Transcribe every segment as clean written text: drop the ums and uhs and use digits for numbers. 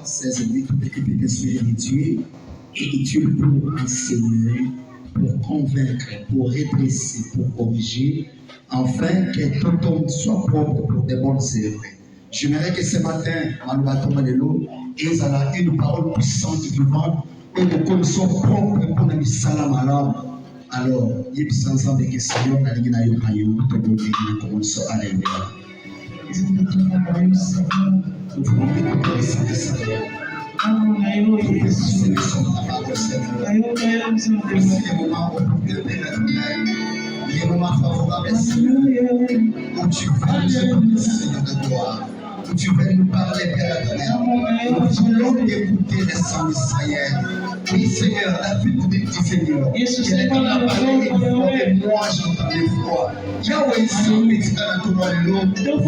16 8, toute équipe de Dieu est utile pour enseigner, pour convaincre, pour redresser, pour corriger, afin que tout homme soit propre pour des bonnes œuvres. J'aimerais que ce matin, Manuato Malelo, ils aient une parole puissante, vivante, et nous connaissons propre pour nous salam. Alors, il y a sans avec le Seigneur, nous allons commencer à aller. Nous voulons écouter le Saint-Seigneur. Les moments favorables, où tu vas nous Seigneur de gloire, où tu vas nous parler, Père éternel. Nous voulons écouter les sons d'Israël. Oui, Seigneur, la vie du Seigneur. Quelqu'un a parlé une fois et moi j'entends des fois. Yahweh, il s'est mis dans tout le monde. Nous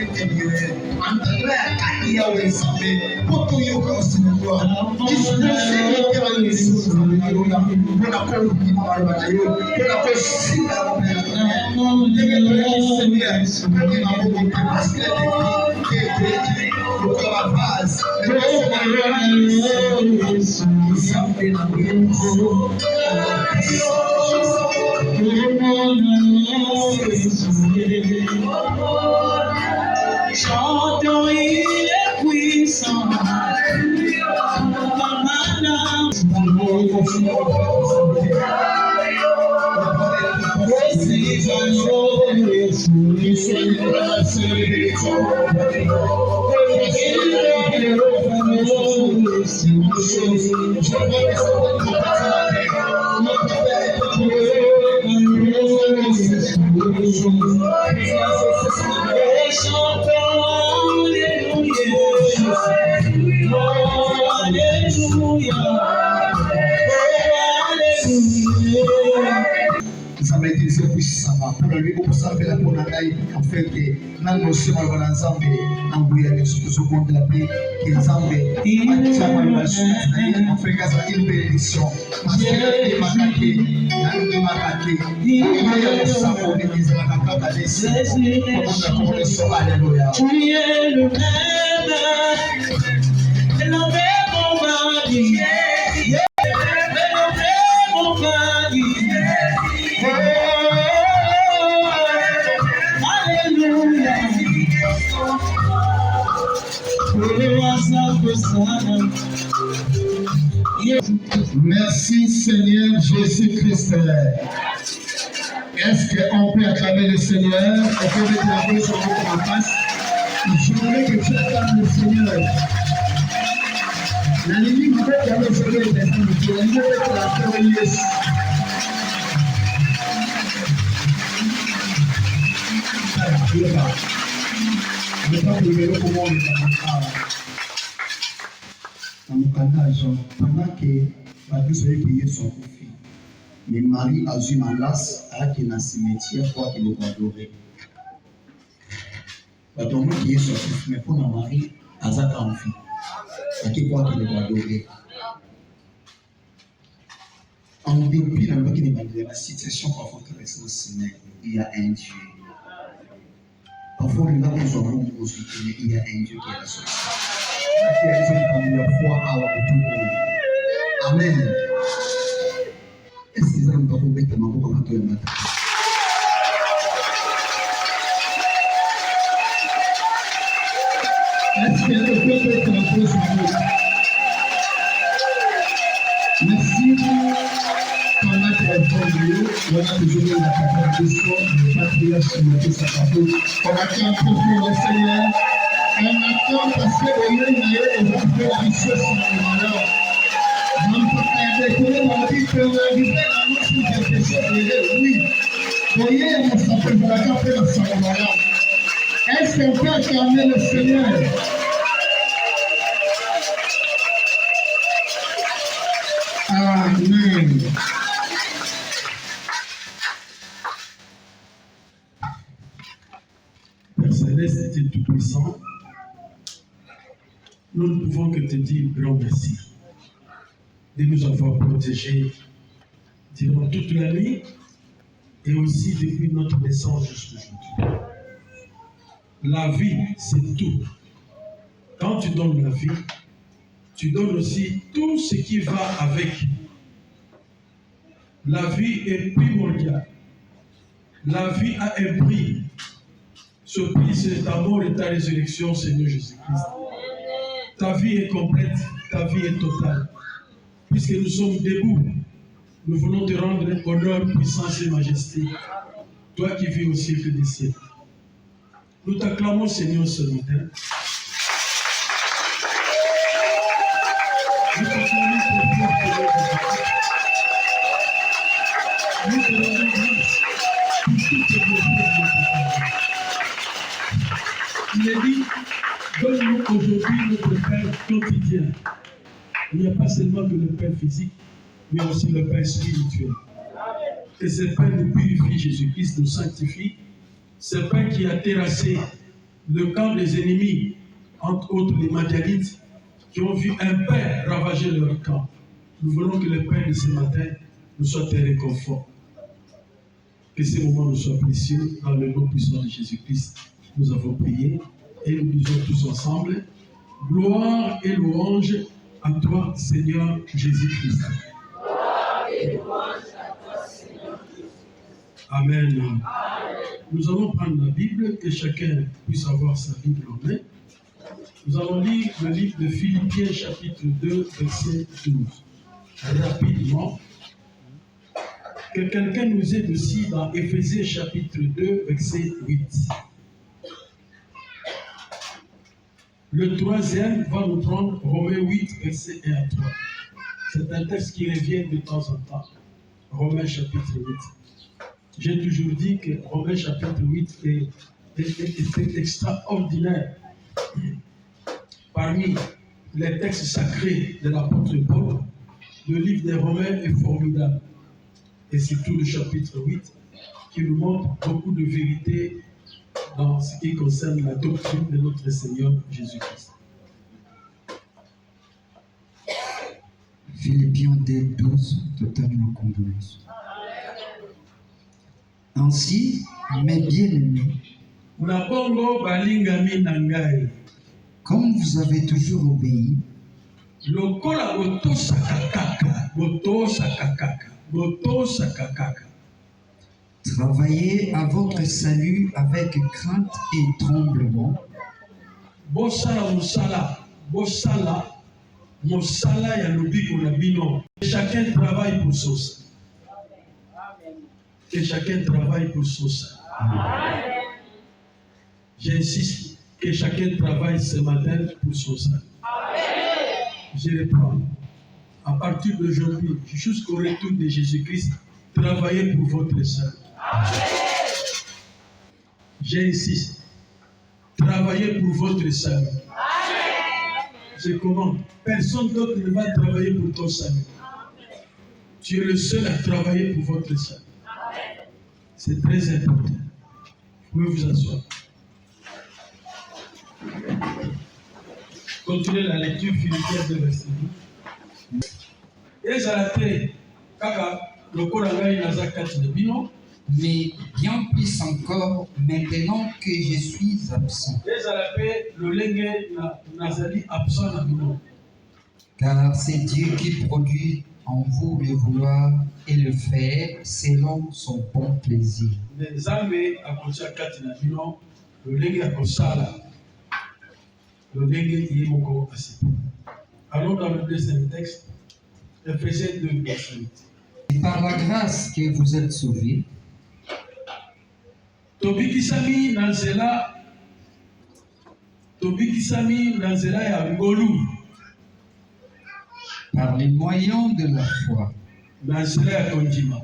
intérieur. Entendez à Yahweh, il s'est fait. Pour tout le monde, Seigneur. Il se fait que Yahweh, il s'est fait. Pour la cause du monde, pour la cause de la chantons, il est puissant. Ça m'a été puissant pour lui pour savoir la bonne attaque en fait dans nos chemins dans l'ensemble dans bouillir sur ce compte la paix qui ensemble en fait grâce à une bénédiction parce que les macaques il y a ça pour les macaques à laisser comme on le sort alléluia. Tu es le même et le même on va dire. Merci Seigneur Jésus-Christ. Est-ce qu'on peut acclamer le Seigneur? On peut mettre la main sur notre face. Je voudrais que tu acclames le Seigneur. La limite, vous pouvez acclamer le Seigneur. La limite, vous pouvez acclamer le Seigneur. Je ne sais pas comment on pendant que Fabrice avait payé son profit. Mais Marie a eu Malas à qui dans le cimetière pour qu'il le adorer. Donc, qui est sorti, mais pour Marie, à sa enfant, à qui pour qu'il le adorer. En dépit de la situation parfois traversée au Seigneur, il y a un Dieu. Parfois, nous avons besoin de nous soutenir, il y a un Dieu qui est la solution. Qui a raison de première fois à tout. Amen. Est-ce que vous avez pas compris que maman comment tu es matin? Est-ce que vous pouvez mettre la pause sur vous? Merci. Pendant que la famille, on a toujours la préparation du patriarche sur notre sacerdoce. On attend pour le Seigneur. On attend parce que le Seigneur est fait la richesse sur le malheur. On peut découvrir dans la vie que vous arrivez à nous quelque chose de oui. Voyez, on s'appelle pour la carte de son malheur. Est-ce qu'on peut acclamer le Seigneur? Amen. Père Céleste, tu es tout puissant. Nous ne pouvons que te dire grand merci de nous avoir protégés durant toute la nuit et aussi depuis notre naissance jusqu'à aujourd'hui. La vie, c'est tout. quand tu donnes la vie, tu donnes aussi tout ce qui va avec. La vie est primordiale. La vie a un prix. Ce prix, c'est ta mort et ta résurrection, Seigneur Jésus-Christ. Ta vie est complète, ta vie est totale. Puisque nous sommes debout, nous voulons te rendre honneur, puissance et majesté. Toi qui vis au siècle des siècles. Nous t'acclamons, Seigneur, ce matin. Nous t'acclamons nous te rendons grâce pour toutes tes bienfaits. Il est dit, donne-nous aujourd'hui notre pain quotidien. Il n'y a pas seulement que le pain physique, mais aussi le pain spirituel. Et ce pain nous purifie, Jésus-Christ nous sanctifie. Ce pain qui a terrassé le camp des ennemis, entre autres les Madianites, qui ont vu un pain ravager leur camp. Nous voulons que le pain de ce matin nous soit un réconfort. Que ces moments nous soient précieux. Dans le nom puissant de Jésus-Christ, nous avons prié et nous disons tous ensemble, gloire et louange à toi, Seigneur Jésus-Christ. Gloire et louange à toi, Seigneur Jésus. Amen. Amen. Nous allons prendre la Bible, que chacun puisse avoir sa Bible en main. Nous allons lire le livre de Philippiens, chapitre 2, verset 12. Rapidement. Que quelqu'un nous aide aussi dans Éphésiens, chapitre 2, verset 8. Le troisième va nous prendre Romains 8, verset 1 à 3. C'est un texte qui revient de temps en temps. Romains, chapitre 8. J'ai toujours dit que Romains, chapitre 8 est extraordinaire. Parmi les textes sacrés de l'apôtre Paul, le livre des Romains est formidable. Et surtout le chapitre 8, qui nous montre beaucoup de vérité dans ce qui concerne la doctrine de notre Seigneur Jésus-Christ. Philippiens 2, 12, totalement condoléances. Ainsi, mes bien-aimés, comme vous avez toujours obéi, travaillez à votre salut avec crainte et tremblement. Chacun travaille pour son salut. Que chacun travaille pour son salut. J'insiste, que chacun travaille ce matin pour son salut. Je reprends. À partir d'aujourd'hui, jusqu'au retour de Jésus-Christ, travaillez pour votre salut. J'insiste, travaillez pour votre salut. Je commande, personne d'autre ne va travailler pour ton salut. Tu es le seul à travailler pour votre salut. C'est très important. Vous pouvez vous asseoir. Continuez la lecture, Philippiens 2, verset 12. Mais bien plus encore, maintenant que je suis absent. Car c'est Dieu qui produit en vous le vouloir et le faire selon son bon plaisir. Allons dans le deuxième texte, Éphésiens 2, verset 8. Et par la grâce que vous êtes sauvés, tobikisami na nzela ya ngolu, par les moyens de la foi. na nzela ya kondima.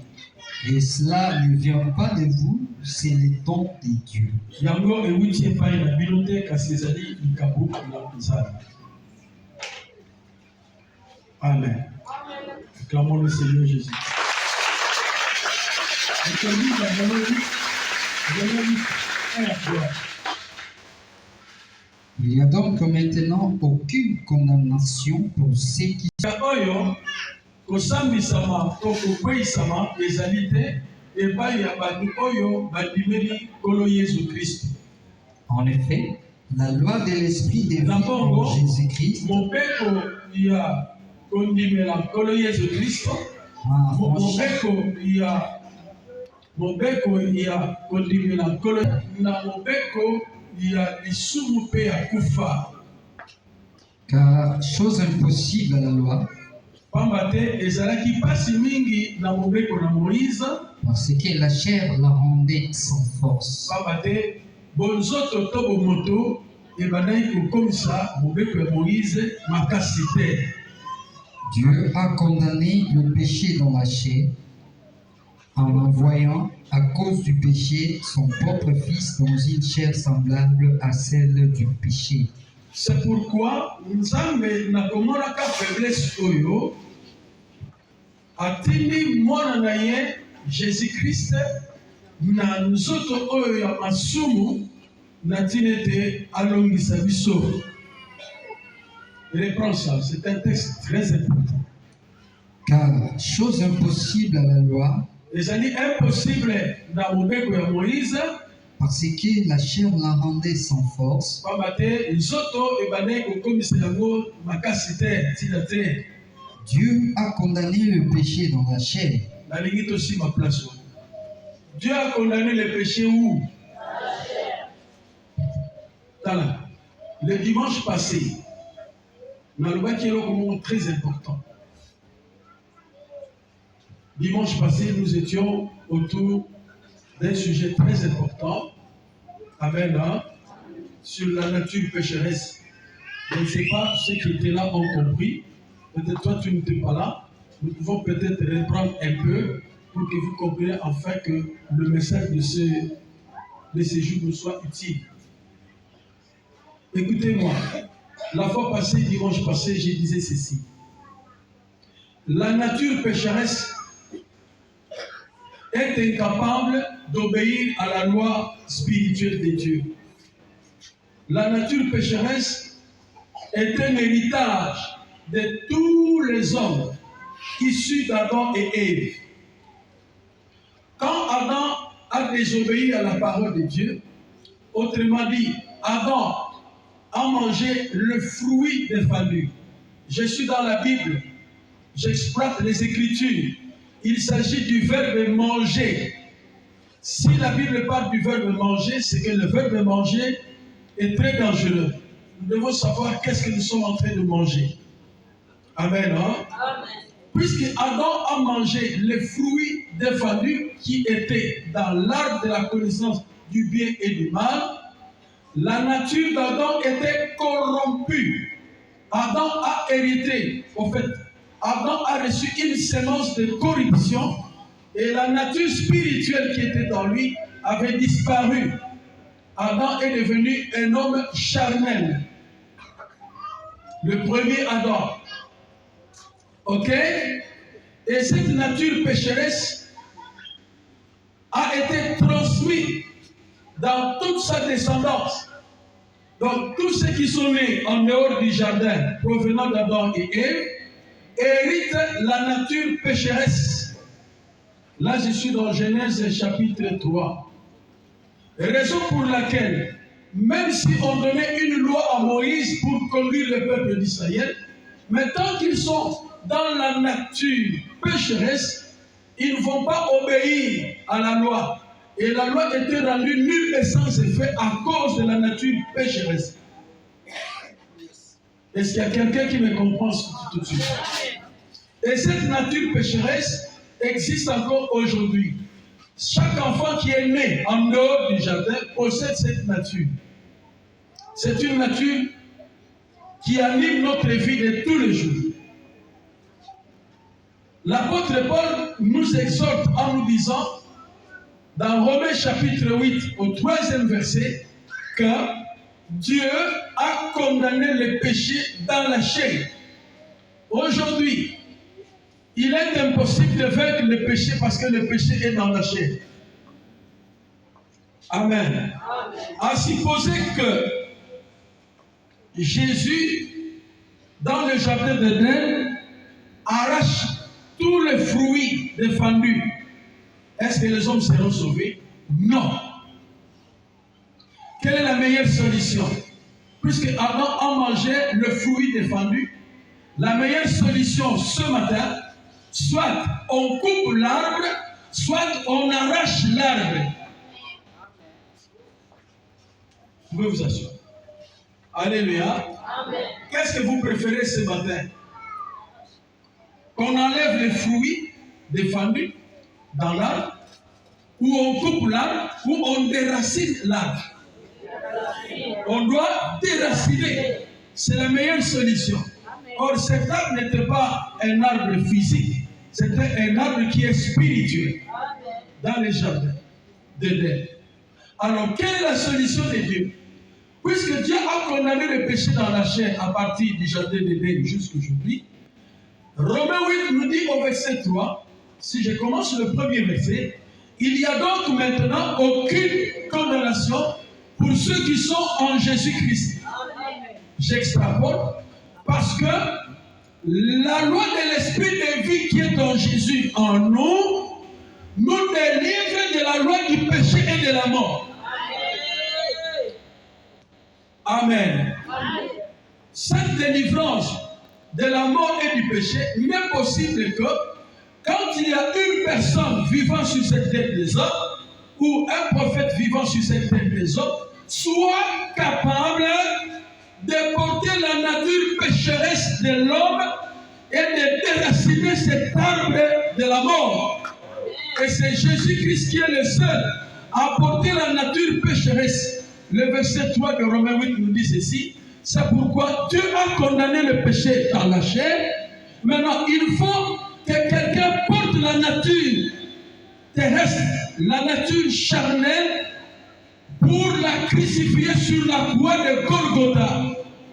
Et cela ne vient pas de vous, c'est le don de Dieu. Yango ewuti epai na bino te, kasi ezali likambo na Nzambe. Amen. Acclamons le Seigneur Jésus. Il n'y a donc maintenant aucune condamnation pour ceux qui kosambisama to kokweyisama ezali te epai ya bato oyo bandimeli Nkolo Yesu Kristo. En effet, La loi de l'esprit de vie na en bongo Jésus-Christ. mobeko ya kondimela nkolo Yesu Kristo, mobeko ya kondimela nkolo na mobeko ya lisumu mpe ya kufa. Car chose impossible à la loi, Pamba te ezalaki pasi mingi na mobeko na Moïse, parce que la chair la rendait sans force. pamba te bonzoto to bomoto ebandaki kokomisa mobeko ya Moïse makasi te. Dieu a condamné le péché dans la chair en envoyant à cause du péché son propre Fils dans une chair semblable à celle du péché. C'est pourquoi Nzambe na komonaka faiblesse oyo atindi mwana na ye Jésus-Christ na nzoto oyo ya masumu na tina ete alongisa biso. Reprends ça, c'est un texte très important. Car chose impossible à la loi, Ezali impossible na mobeko ya Moïse, parce que la chair la rendait sans force. pamba te nzoto ebandaki kokomisa yango makasi te ntina te. Dieu a condamné le péché dans la chair. Nalingi tosima place oyo. Dieu a condamné le péché où? Tala. Le dimanche passé, nalobaki eloko moko très important. Dimanche passé, nous étions autour d'un sujet très important. Amen. Hein? Sur la nature pécheresse. Je ne sais pas, ceux qui étaient là ont compris. Peut-être toi, tu n'étais pas là. Nous pouvons peut-être reprendre un peu pour que vous compreniez enfin que le message de ce jour nous soit utile. Écoutez-moi. La fois passée, dimanche passé, je disais ceci. La nature pécheresse est incapable d'obéir à la loi spirituelle de Dieu. La nature pécheresse est un héritage de tous les hommes issus d'Adam et Ève. Quand Adam a désobéi à la parole de Dieu, autrement dit, Adam a mangé le fruit défendu. Je suis dans la Bible, j'exploite les Écritures. Il s'agit du verbe manger. Si la Bible parle du verbe manger, c'est que le verbe manger est très dangereux. Nous devons savoir qu'est-ce que nous sommes en train de manger. Amen. Hein? Amen. Puisque Adam a mangé les fruits défendus qui étaient dans l'arbre de la connaissance du bien et du mal, la nature d'Adam était corrompue. Adam a hérité, au fait, Adam a reçu une sémence de corruption et la nature spirituelle qui était en lui avait disparu. Adam est devenu un homme charnel. Le premier Adam. Ok? Et cette nature pécheresse a été transmise dans toute sa descendance. Donc, tous ceux qui sont nés en dehors du jardin, provenant d'Adam et Ève, héritent la nature pécheresse. Là, je suis dans Genèse chapitre 3. Raison pour laquelle, même si on donnait une loi à Moïse pour conduire le peuple d'Israël, mais tant qu'ils sont dans la nature pécheresse, ils ne vont pas obéir à la loi. Et la loi était rendue nulle et sans effet à cause de la nature pécheresse. Est-ce qu'il y a quelqu'un qui me comprend tout de suite? Et cette nature pécheresse existe encore aujourd'hui. Chaque enfant qui est né en dehors du jardin possède cette nature. C'est une nature qui anime notre vie de tous les jours. L'apôtre Paul nous exhorte en nous disant, dans Romains chapitre 8, au 3e verset, que Dieu a condamné le péché dans la chair. Aujourd'hui, il est impossible de vaincre le péché parce que le péché est dans la chair. Amen. À supposer que Jésus, dans le jardin d'Éden, arrache tous les fruits défendus. Est-ce que les hommes seront sauvés? Non. Quelle est la meilleure solution? puisque Adam a mangé le fruit défendu, la meilleure solution ce matin, soit on coupe l'arbre, soit on arrache l'arbre. Je peux vous assurer. Alléluia. Qu'est-ce que vous préférez ce matin? Qu'on enlève les fruits défendus dans l'arbre, ou on coupe l'arbre, ou on déracine l'arbre. On doit déraciner. C'est la meilleure solution. Or, cet arbre n'était pas un arbre physique, c'était un arbre qui est spirituel dans les jardins d'Éden. Alors, quelle est la solution de Dieu? Puisque Dieu a condamné le péché dans la chair à partir du jardin d'Éden jusqu'aujourd'hui, Romains 8 nous dit au verset 3, si je commence le premier verset, il n'y a donc maintenant aucune condamnation pour ceux qui sont en Jésus-Christ. J'extrapole parce que la loi de l'esprit de vie qui est en Jésus, en nous, nous délivre de la loi du péché et de la mort. Amen. Cette délivrance de la mort et du péché n'est possible que quand il y a une personne vivant sur cette terre des hommes ou un prophète vivant sur cette terre des hommes soit capable de porter la nature pécheresse de l'homme et de déraciner cet arbre de la mort. Et c'est Jésus-Christ qui est le seul à porter la nature pécheresse. Le verset 3 de Romains 8 nous dit ceci. C'est pourquoi Dieu a condamné le péché dans la chair. Maintenant, il faut que quelqu'un porte la nature terrestre, la nature charnelle, pour la crucifier sur la croix de Golgotha.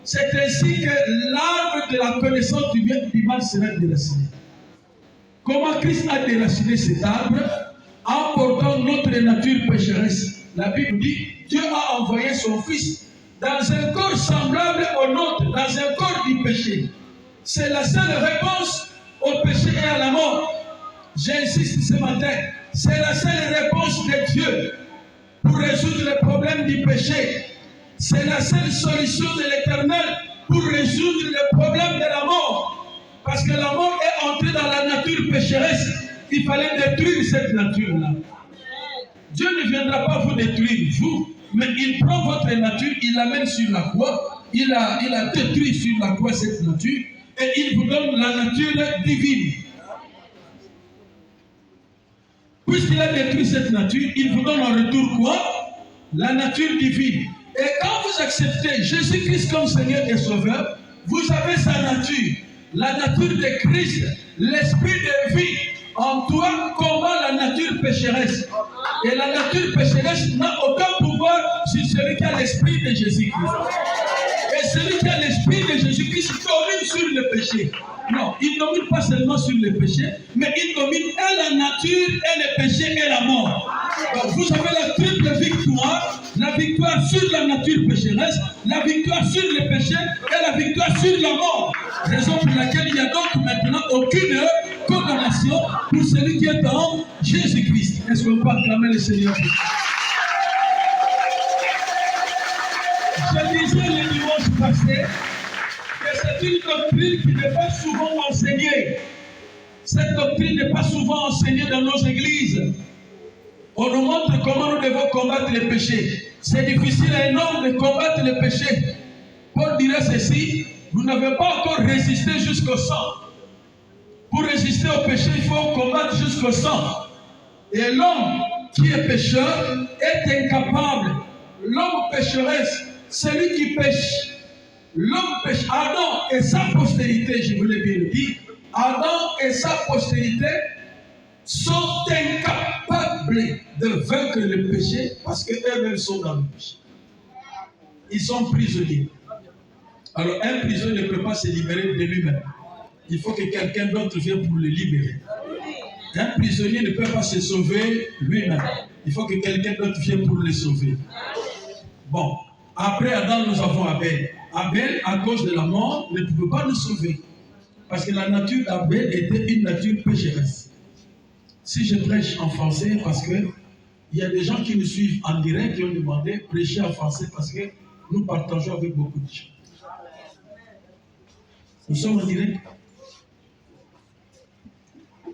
C'est ainsi que l'arbre de la connaissance du bien et du mal sera déraciné. Comment Christ a déraciné cet arbre? En portant notre nature pécheresse. La Bible dit, Dieu a envoyé son Fils dans un corps semblable au nôtre, dans un corps du péché. C'est la seule réponse au péché et à la mort. J'insiste ce matin, c'est la seule réponse de Dieu pour résoudre le problème du péché. C'est la seule solution de l'Éternel pour résoudre le problème de la mort. Parce que la mort est entrée dans la nature pécheresse. Il fallait détruire cette nature-là. Dieu ne viendra pas vous détruire, vous, mais il prend votre nature, il l'amène sur la croix, il a détruit sur la croix cette nature, et il vous donne la nature divine. Puisqu'il a détruit cette nature, il vous donne en retour quoi? La nature divine. Et quand vous acceptez Jésus-Christ comme Seigneur et Sauveur, vous avez sa nature, la nature de Christ, l'esprit de vie. En toi combat la nature pécheresse. Et la nature pécheresse n'a aucun pouvoir sur celui qui a l'esprit de Jésus-Christ. Et celui qui a l'esprit de Jésus-Christ domine sur le péché. Non, il ne domine pas seulement sur le péché, mais il domine et la nature, et le péché, et la mort. Donc vous avez la triple victoire, la victoire sur la nature pécheresse, la victoire sur le péché, et la victoire sur la mort. Raison pour laquelle il n'y a donc maintenant aucune condamnation pour celui qui est en Jésus-Christ. Est-ce qu'on peut acclamer le Seigneur? Je disais le dimanche passé que c'est une doctrine qui n'est pas souvent enseignée. Cette doctrine n'est pas souvent enseignée dans nos églises. On nous montre comment nous devons combattre le péché. C'est difficile à un homme de combattre le péché. Paul dirait ceci, vous n'avez pas encore résisté jusqu'au sang. Pour résister au péché, il faut combattre jusqu'au sang. Et l'homme qui est pécheur est incapable. L'homme pécheresse, celui qui pêche. L'homme pêche. Adam et sa postérité, je voulais bien le dire, Adam et sa postérité sont incapables de vaincre le péché parce qu'eux-mêmes sont dans le péché. Ils sont prisonniers. Alors un prisonnier ne peut pas se libérer de lui-même. Il faut que quelqu'un d'autre vienne pour le libérer. Un prisonnier ne peut pas se sauver lui-même. Il faut que quelqu'un d'autre vienne pour le sauver. Bon, après Adam, nous avons Abel. Abel, à cause de la mort, ne pouvait pas nous sauver. Parce que la nature d'Abel était une nature pécheresse. Si je prêche en français, parce que il y a des gens qui nous suivent en direct qui ont demandé prêcher en français parce que nous partageons avec beaucoup de gens. Nous sommes en direct.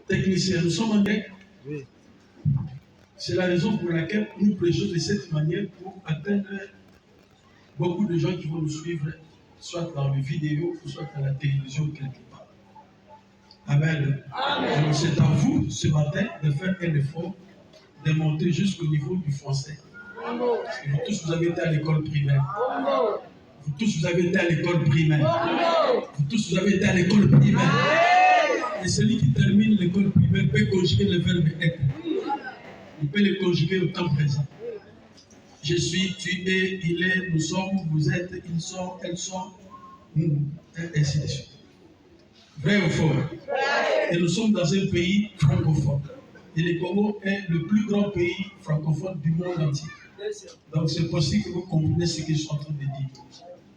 Technicien, nous sommes en direct. Oui. C'est la raison pour laquelle nous prêchons de cette manière pour atteindre beaucoup de gens qui vont nous suivre, soit dans les vidéos, ou soit à la télévision quelque part. Amen. Amen. Donc c'est à vous ce matin de faire un effort, de monter jusqu'au niveau du français. Parce que vous tous, vous avez été à l'école primaire. Vous tous, vous avez été à l'école primaire. Vous tous, vous avez été à l'école primaire. Et celui qui termine l'école primaire peut conjuguer le verbe être. Il peut le conjuguer au temps présent. Je suis, tu es, il est, nous sommes, vous êtes, ils sont, elles sont, nous, et ainsi de suite. Vrai ou faux? Et nous sommes dans un pays francophone. Et le Congo est le plus grand pays francophone du monde entier. Donc c'est possible que vous compreniez ce que je suis en train de dire.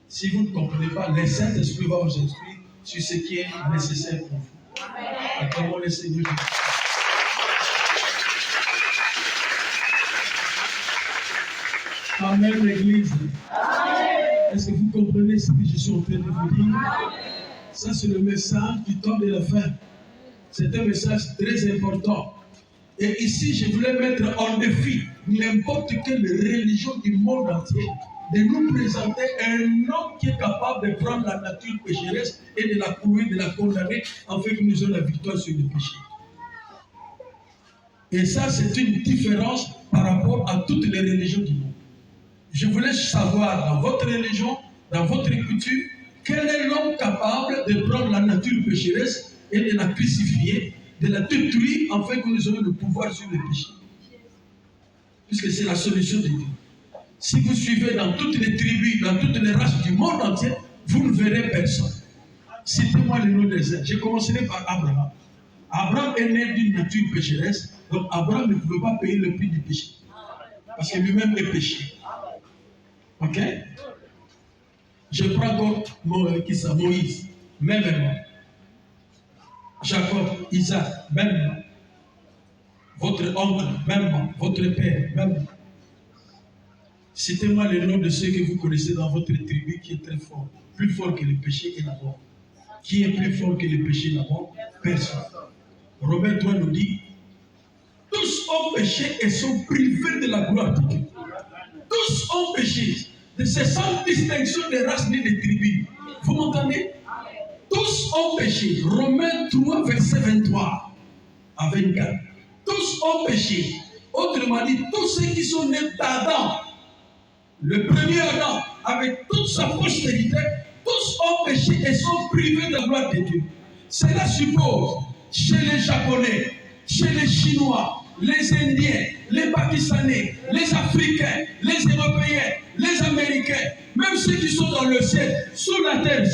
Si vous ne comprenez pas, le Saint-Esprit va vous instruire sur ce qui est nécessaire pour vous. Acclamons le Seigneur Jésus. Amen, l'Église. Est-ce que vous comprenez ce que je suis en train de vous dire? Ça, c'est le message du temps de la fin. C'est un message très important. Et ici, je voulais mettre en défi n'importe quelle religion du monde entier de nous présenter un homme qui est capable de prendre la nature pécheresse et de la courir, de la condamner, afin que nous ayons la victoire sur le péché. Et ça, c'est une différence par rapport à toutes les religions du monde. Je voulais savoir dans votre religion, dans votre culture, quel est l'homme capable de prendre la nature pécheresse et de la crucifier, de la détruire, afin que nous ayons le pouvoir sur le péché. Puisque c'est la solution de Dieu. Si vous suivez dans toutes les tribus, dans toutes les races du monde entier, vous ne verrez personne. Citez-moi le nom des uns. Je commencerai par Abraham. Abraham est né d'une nature pécheresse, donc Abraham ne pouvait pas payer le prix du péché. Parce que lui-même est péché. Ok? Je prends encore Moïse, même. Jacob, Isaac, même. Votre oncle, même. Votre père, même. Citez-moi le nom de ceux que vous connaissez dans votre tribu qui est très fort. Plus fort que le péché et la mort. Qui est plus fort que le péché et la mort? Personne. Romains 3 nous dit, tous ont péché et sont privés de la gloire de Dieu. Tous ont péché. C'est sans distinction de race ni de tribus. Vous m'entendez? Tous ont péché. Romains 3, verset 23 à 24. Tous ont péché. Autrement dit, tous ceux qui sont nés d'Adam, le premier Adam, avec toute sa postérité, tous ont péché et sont privés de la gloire de Dieu. Cela suppose, chez les Japonais, chez les Chinois, les Indiens, les Pakistanais, les Africains, les Européens, les Américains, même ceux qui sont dans le ciel, sous la terre,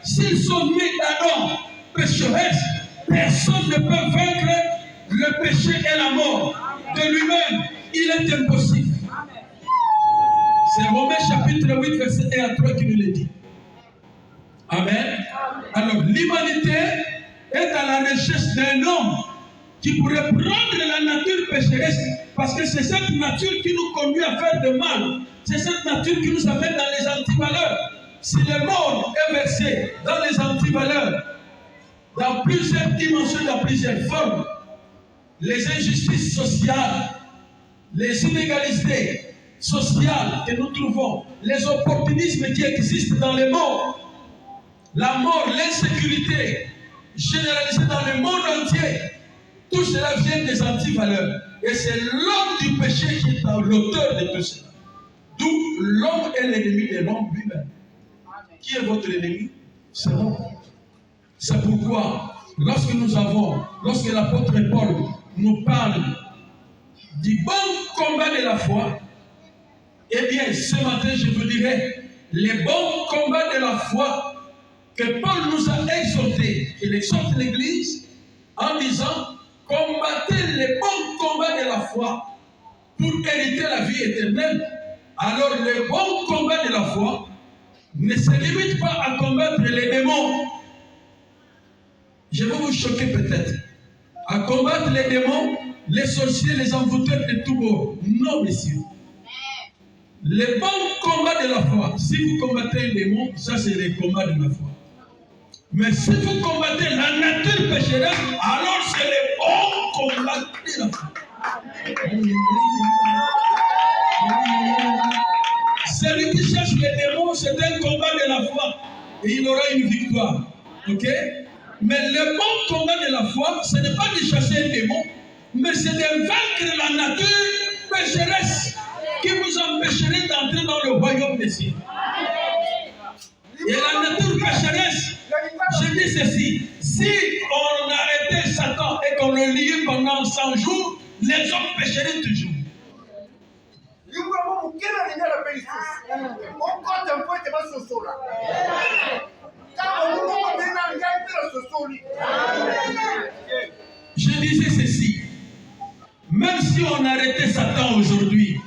s'ils sont nés d'Adam, pécheresse, personne ne peut vaincre le péché et la mort. De lui-même, il est impossible. C'est Romains chapitre 8, verset 1 à 3 qui nous le dit. Amen. Alors, l'humanité est à la recherche d'un homme qui pourrait prendre la nature pécheresse, parce que c'est cette nature qui nous conduit à faire de mal. C'est cette nature qui nous amène dans les antivaleurs. Si le monde est versé dans les antivaleurs, dans plusieurs dimensions, dans plusieurs formes, les injustices sociales, les inégalités sociales que nous trouvons, les opportunismes qui existent dans le monde, la mort, l'insécurité généralisée dans le monde entier, tout cela vient des antivaleurs. Et c'est l'homme du péché qui est l'auteur de tout cela. D'où l'homme est l'ennemi de l'homme lui-même. Qui est votre ennemi? C'est l'homme. C'est pourquoi, lorsque l'apôtre Paul nous parle du bon combat de la foi, eh bien, ce matin, je vous dirai, les bons combats de la foi que Paul nous a exhortés, qu'il exhorte l'Église en disant, combattez les bons combats de la foi pour hériter la vie éternelle. Alors, le bon combat de la foi ne se limite pas à combattre les démons. Je vais vous choquer peut-être. À combattre les démons, les sorciers, les envoûteurs de tous bords. Non, messieurs. Le bon combat de la foi, si vous combattez un démon, ça c'est le combat de la foi. Mais si vous combattez la nature pécheresse, alors c'est le bon combat de la foi. Celui qui cherche les démons, c'est un combat de la foi. Et il aura une victoire. Ok? Mais le bon combat de la foi, ce n'est pas de chasser un démon, mais c'est de vaincre la nature pécheresse qui vous empêcherait d'entrer dans le royaume des cieux. Et la nature pécheresse, je dis ceci, si on arrêtait Satan et qu'on le liait pendant 100 jours, les hommes pécheraient toujours. Je disais ceci, même si on arrêtait Satan aujourd'hui,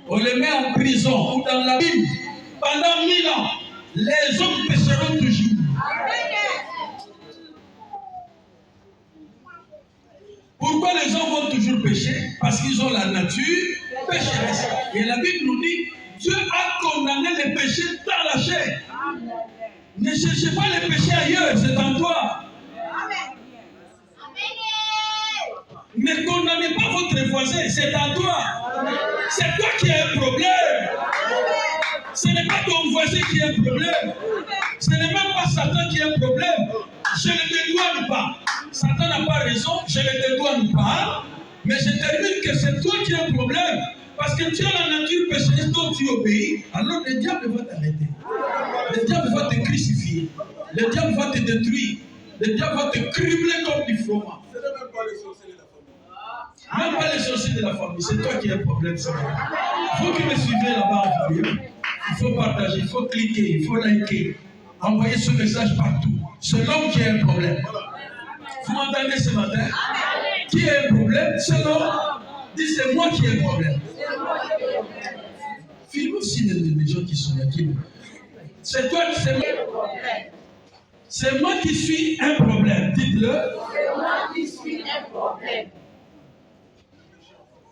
on le met en prison ou dans la Bible pendant 1000 ans, les hommes pécheront toujours. Pourquoi les hommes vont toujours pécher? Parce qu'ils ont la nature pécheresse. Et la Bible nous dit, Dieu a condamné les péchés dans la chair. Ne cherchez pas les péchés ailleurs, c'est en toi. Ne condamnez pas votre voisin, c'est en toi. C'est toi qui as un problème. Ce n'est pas ton voisin qui a un problème. Ce n'est même pas Satan qui a un problème. Je ne dédouane pas. Satan n'a pas raison, je ne dédouane pas. Mais je termine que c'est toi qui as un problème. Parce que tu as la nature pécheresse dont tu obéis. Alors le diable va t'arrêter. Le diable va te crucifier. Le diable va te détruire. Le diable va te cribler comme du fromage. Ce n'est même pas les sorciers de la famille. Même pas les sorciers de la famille. C'est toi qui as un problème. Vous qui me suivez là-bas en vidéo, il faut partager, il faut cliquer, il faut liker. Envoyer ce message partout. C'est l'homme qui a un problème. Vous m'entendez ce matin? Qui a un problème? C'est l'homme. Dis, c'est moi qui ai un problème. Filme aussi les gens qui sont là. C'est toi qui c'est moi. C'est moi qui suis un problème. Dites-le. C'est moi qui suis un problème.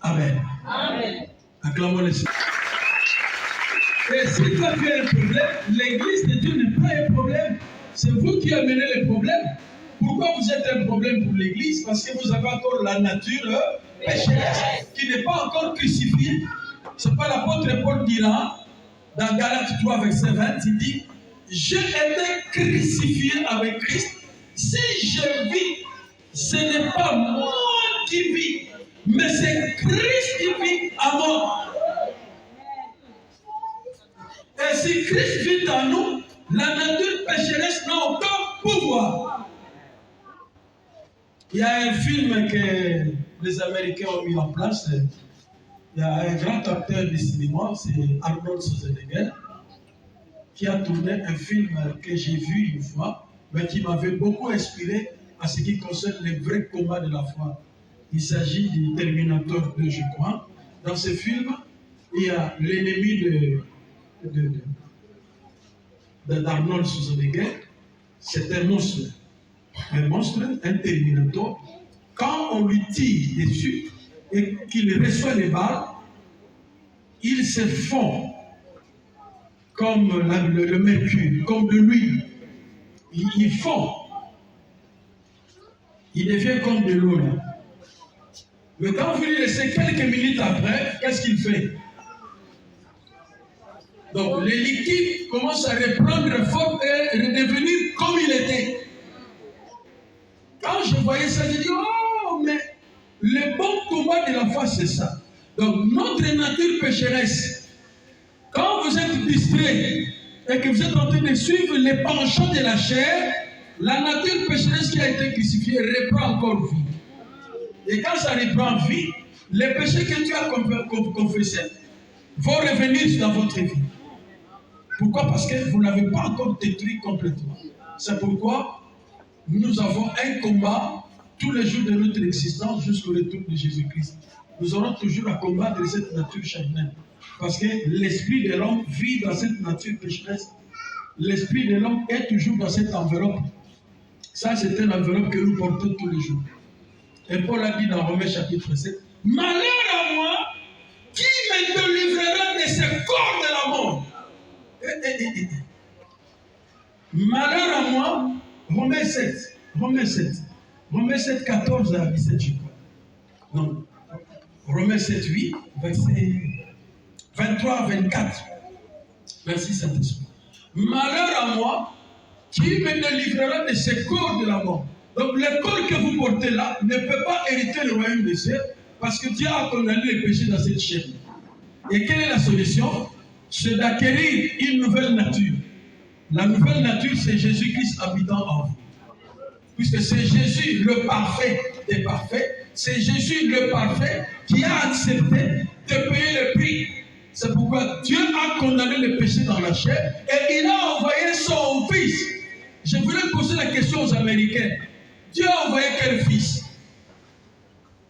Amen. Amen. Acclamons le Seigneur. Et si tu as fait un problème, l'église de Dieu n'est pas un problème. C'est vous qui amenez les problèmes. Pourquoi vous êtes un problème pour l'église? Parce que vous avez encore la nature pécheresse qui n'est pas encore crucifiée. C'est pas l'apôtre Paul dira dans Galates 3, verset 20, il dit, j'ai été crucifié avec Christ. Si je vis, ce n'est pas moi qui vis, mais c'est Christ qui vit en moi. Et si Christ vit en nous, la nature pécheresse n'a aucun pouvoir. Il y a un film que les Américains ont mis en place. Il y a un grand acteur de cinéma, c'est Arnold Schwarzenegger, qui a tourné un film que j'ai vu une fois, mais qui m'avait beaucoup inspiré à ce qui concerne les vrais combats de la foi. Il s'agit du Terminator 2, je crois. Dans ce film, il y a l'ennemi d'Arnold Schwarzenegger. C'est un monstre, un Terminator. Quand on lui tire dessus et qu'il reçoit les balles, il se fond comme le mercure, comme de l'huile. Il fond. Il devient comme de l'eau. Mais quand vous le laissez quelques minutes après, qu'est-ce qu'il fait? Donc, le liquide commence à reprendre forme et redevenir comme il était. Quand je voyais ça, je dis, oh, mais le bon combat de la foi, c'est ça. Donc, notre nature pécheresse, quand vous êtes distrait et que vous êtes en train de suivre les penchants de la chair, la nature pécheresse qui a été crucifiée reprend encore vie. Et quand ça reprend vie, les péchés que tu as confessés vont revenir dans votre vie. Pourquoi? Parce que vous n'avez pas encore détruit complètement. C'est pourquoi nous avons un combat tous les jours de notre existence jusqu'au retour de Jésus-Christ. Nous aurons toujours à combattre cette nature charnelle. Parce que l'esprit de l'homme vit dans cette nature pécheresse. L'esprit de l'homme est toujours dans cette enveloppe. Ça, c'est une enveloppe que nous portons tous les jours. Et Paul a dit dans Romains chapitre 7, malheur à moi, qui me délivrera de ce corps Malheur à moi, Romains 7, 14 à 17, je crois. Non, Romains 7, 8, verset 23 à 24. Merci Saint-Esprit. Malheur à moi, qui me délivrera de ce corps de la mort. Donc le corps que vous portez là ne peut pas hériter le royaume des cieux parce que Dieu a condamné les péchés dans cette chair. Et quelle est la solution? C'est d'acquérir une nouvelle nature. La nouvelle nature, c'est Jésus-Christ habitant en vous. Puisque c'est Jésus, le parfait des parfaits, c'est Jésus, le parfait, qui a accepté de payer le prix. C'est pourquoi Dieu a condamné le péché dans la chair et il a envoyé son fils. Je voulais poser la question aux Américains. Dieu a envoyé quel fils?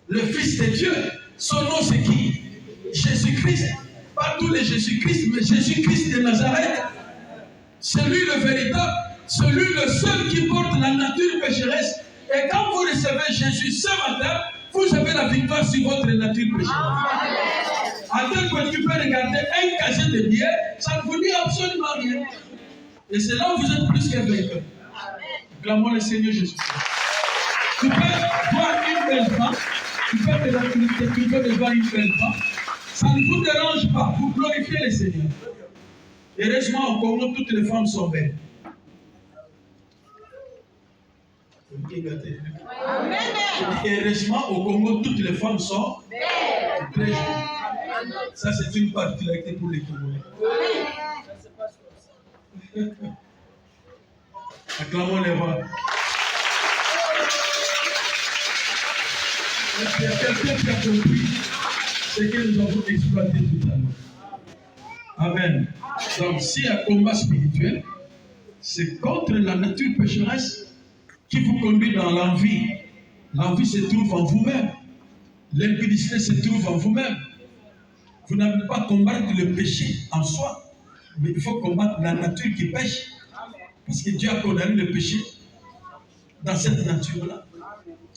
Le fils de Dieu. Son nom c'est qui? Jésus-Christ. Pas tous les Jésus-Christ, mais Jésus-Christ de Nazareth. C'est lui le véritable, celui le seul qui porte la nature pécheresse. Et quand vous recevez Jésus ce matin, vous avez la victoire sur votre nature pécheresse. À tel point que tu peux regarder un casier de billets, ça ne vous dit absolument rien. Et c'est là où vous êtes plus qu'un vainqueur. Acclamons le Seigneur Jésus. Tu peux voir une belle femme, tu peux voir une belle femme, ça ne vous dérange pas, vous glorifiez le Seigneur. Heureusement, au Congo, toutes les femmes sont belles. Heureusement, au Congo, toutes les femmes sont très jolies. Ça, c'est une particularité pour les Congolais. Acclamons les rois. Est-ce qu'il y a quelqu'un qui a compris ce que nous avons exploité tout à l'heure? Amen. Donc, s'il y a un combat spirituel, c'est contre la nature pécheresse qui vous conduit dans l'envie. L'envie se trouve en vous-même. L'impudicité se trouve en vous-même. Vous n'avez pas à combattre le péché en soi, mais il faut combattre la nature qui pêche. Parce que Dieu a condamné le péché dans cette nature-là.